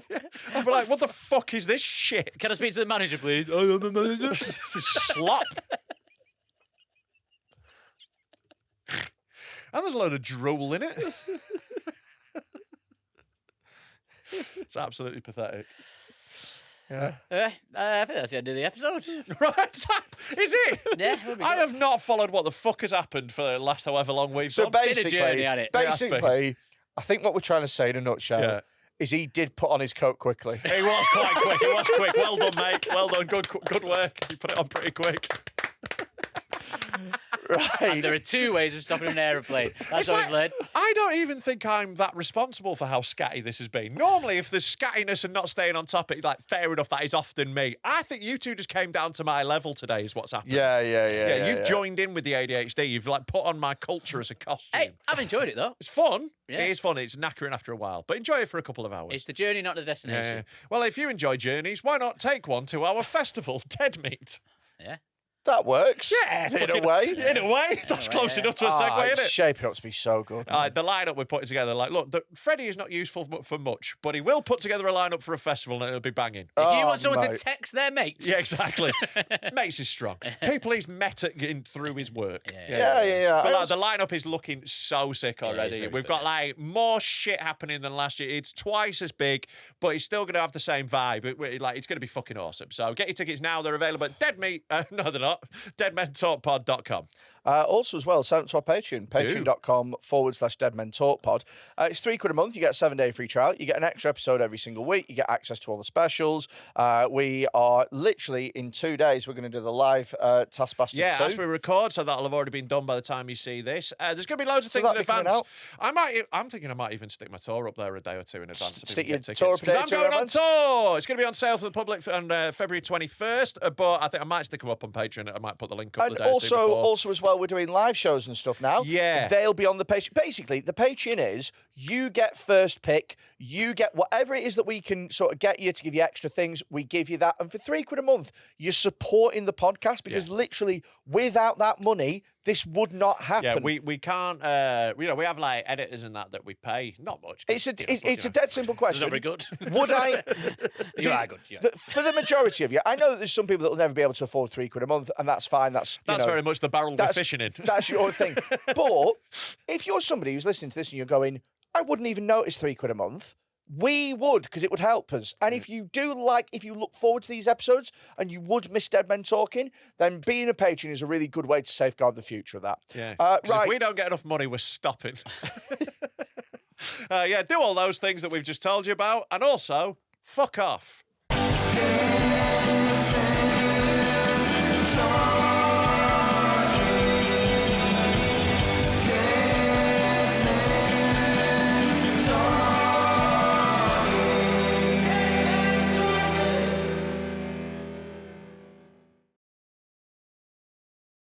I'd be like, what the fuck is this shit? Can I speak to the manager, please? This is slop. And there's a load of drool in it. It's absolutely pathetic. Yeah. I think that's the end of the episode. Right? Is it? Yeah. I have not followed what the fuck has happened for the last however long we've So done. Been a journey, hasn't it? basically, I think what we're trying to say in a nutshell is he did put on his coat quickly. He was quite quick. He was quick. Well done, mate. Well done. Good work. You put it on pretty quick. Right. And there are two ways of stopping an aeroplane. That's what we've learned. I don't even think I'm that responsible for how scatty this has been. Normally, if there's scattiness and not staying on topic, like, fair enough, that is often me. I think you two just came down to my level today is what's happened. Yeah. You've joined in with the ADHD. You've, like, put on my culture as a costume. Hey, I've enjoyed it, though. It's fun. Yeah. It is fun. It's knackering after a while. But enjoy it for a couple of hours. It's the journey, not the destination. Yeah. Well, if you enjoy journeys, why not take one to our festival, Dead Meat? Yeah. That works. Yeah, in a way. In a way. That's close enough to a segue, It's isn't it? shaping up to be so good. The lineup we're putting together, like, look, Freddy is not useful for much, but he will put together a lineup for a festival and it'll be banging. If you want someone to text their mates. Yeah, exactly. Mates is strong. People he's met through his work. Yeah. But like, the lineup is looking so sick already. very We've good. got like more shit happening than last year. It's twice as big, but it's still going to have the same vibe. It's going to be fucking awesome. So get your tickets now. They're available at Dead Meat. No, they're not. deadmentalkpod.com. Also, as well, sign up to our Patreon, patreon.com/deadmentalkpod. It's £3 a month. You get a 7-day free trial. You get an extra episode every single week. You get access to all the specials. We are literally in 2 days, we're going to do the live Taskmaster 2. As we record, so that'll have already been done by the time you see this. There's going to be loads of things in that'll be coming advance. out? I'm thinking I might even stick my tour up there a day or two in advance. so Stick people your get tour tickets. up a day 'Cause or I'm two in going on advance? tour. It's going to be on sale for the public on February 21st, but I think I might stick them up on Patreon. I might put the link up And the day or two before. also as well, we're doing live shows and stuff now. Yeah. They'll be on the Patreon. Basically, the Patreon is you get first pick, you get whatever it is that we can sort of get you to give you extra things, we give you that. And for £3 a month, you're supporting the podcast because literally without that money, this would not happen. Yeah, we can't. We have like editors and that we pay not much. It's a dead simple question. Not very good. Would I? You are good. Yeah. For the majority of you, I know that there's some people that will never be able to afford £3 a month, and that's fine. That's very much the barrel we're fishing in. That's your thing. But if you're somebody who's listening to this and you're going, I wouldn't even notice £3 a month. We would, because it would help us. And if you if you look forward to these episodes and you would miss Dead Men Talking, then being a patron is a really good way to safeguard the future of that. Yeah. Right. If we don't get enough money, we're stopping. Do all those things that we've just told you about. And also, fuck off.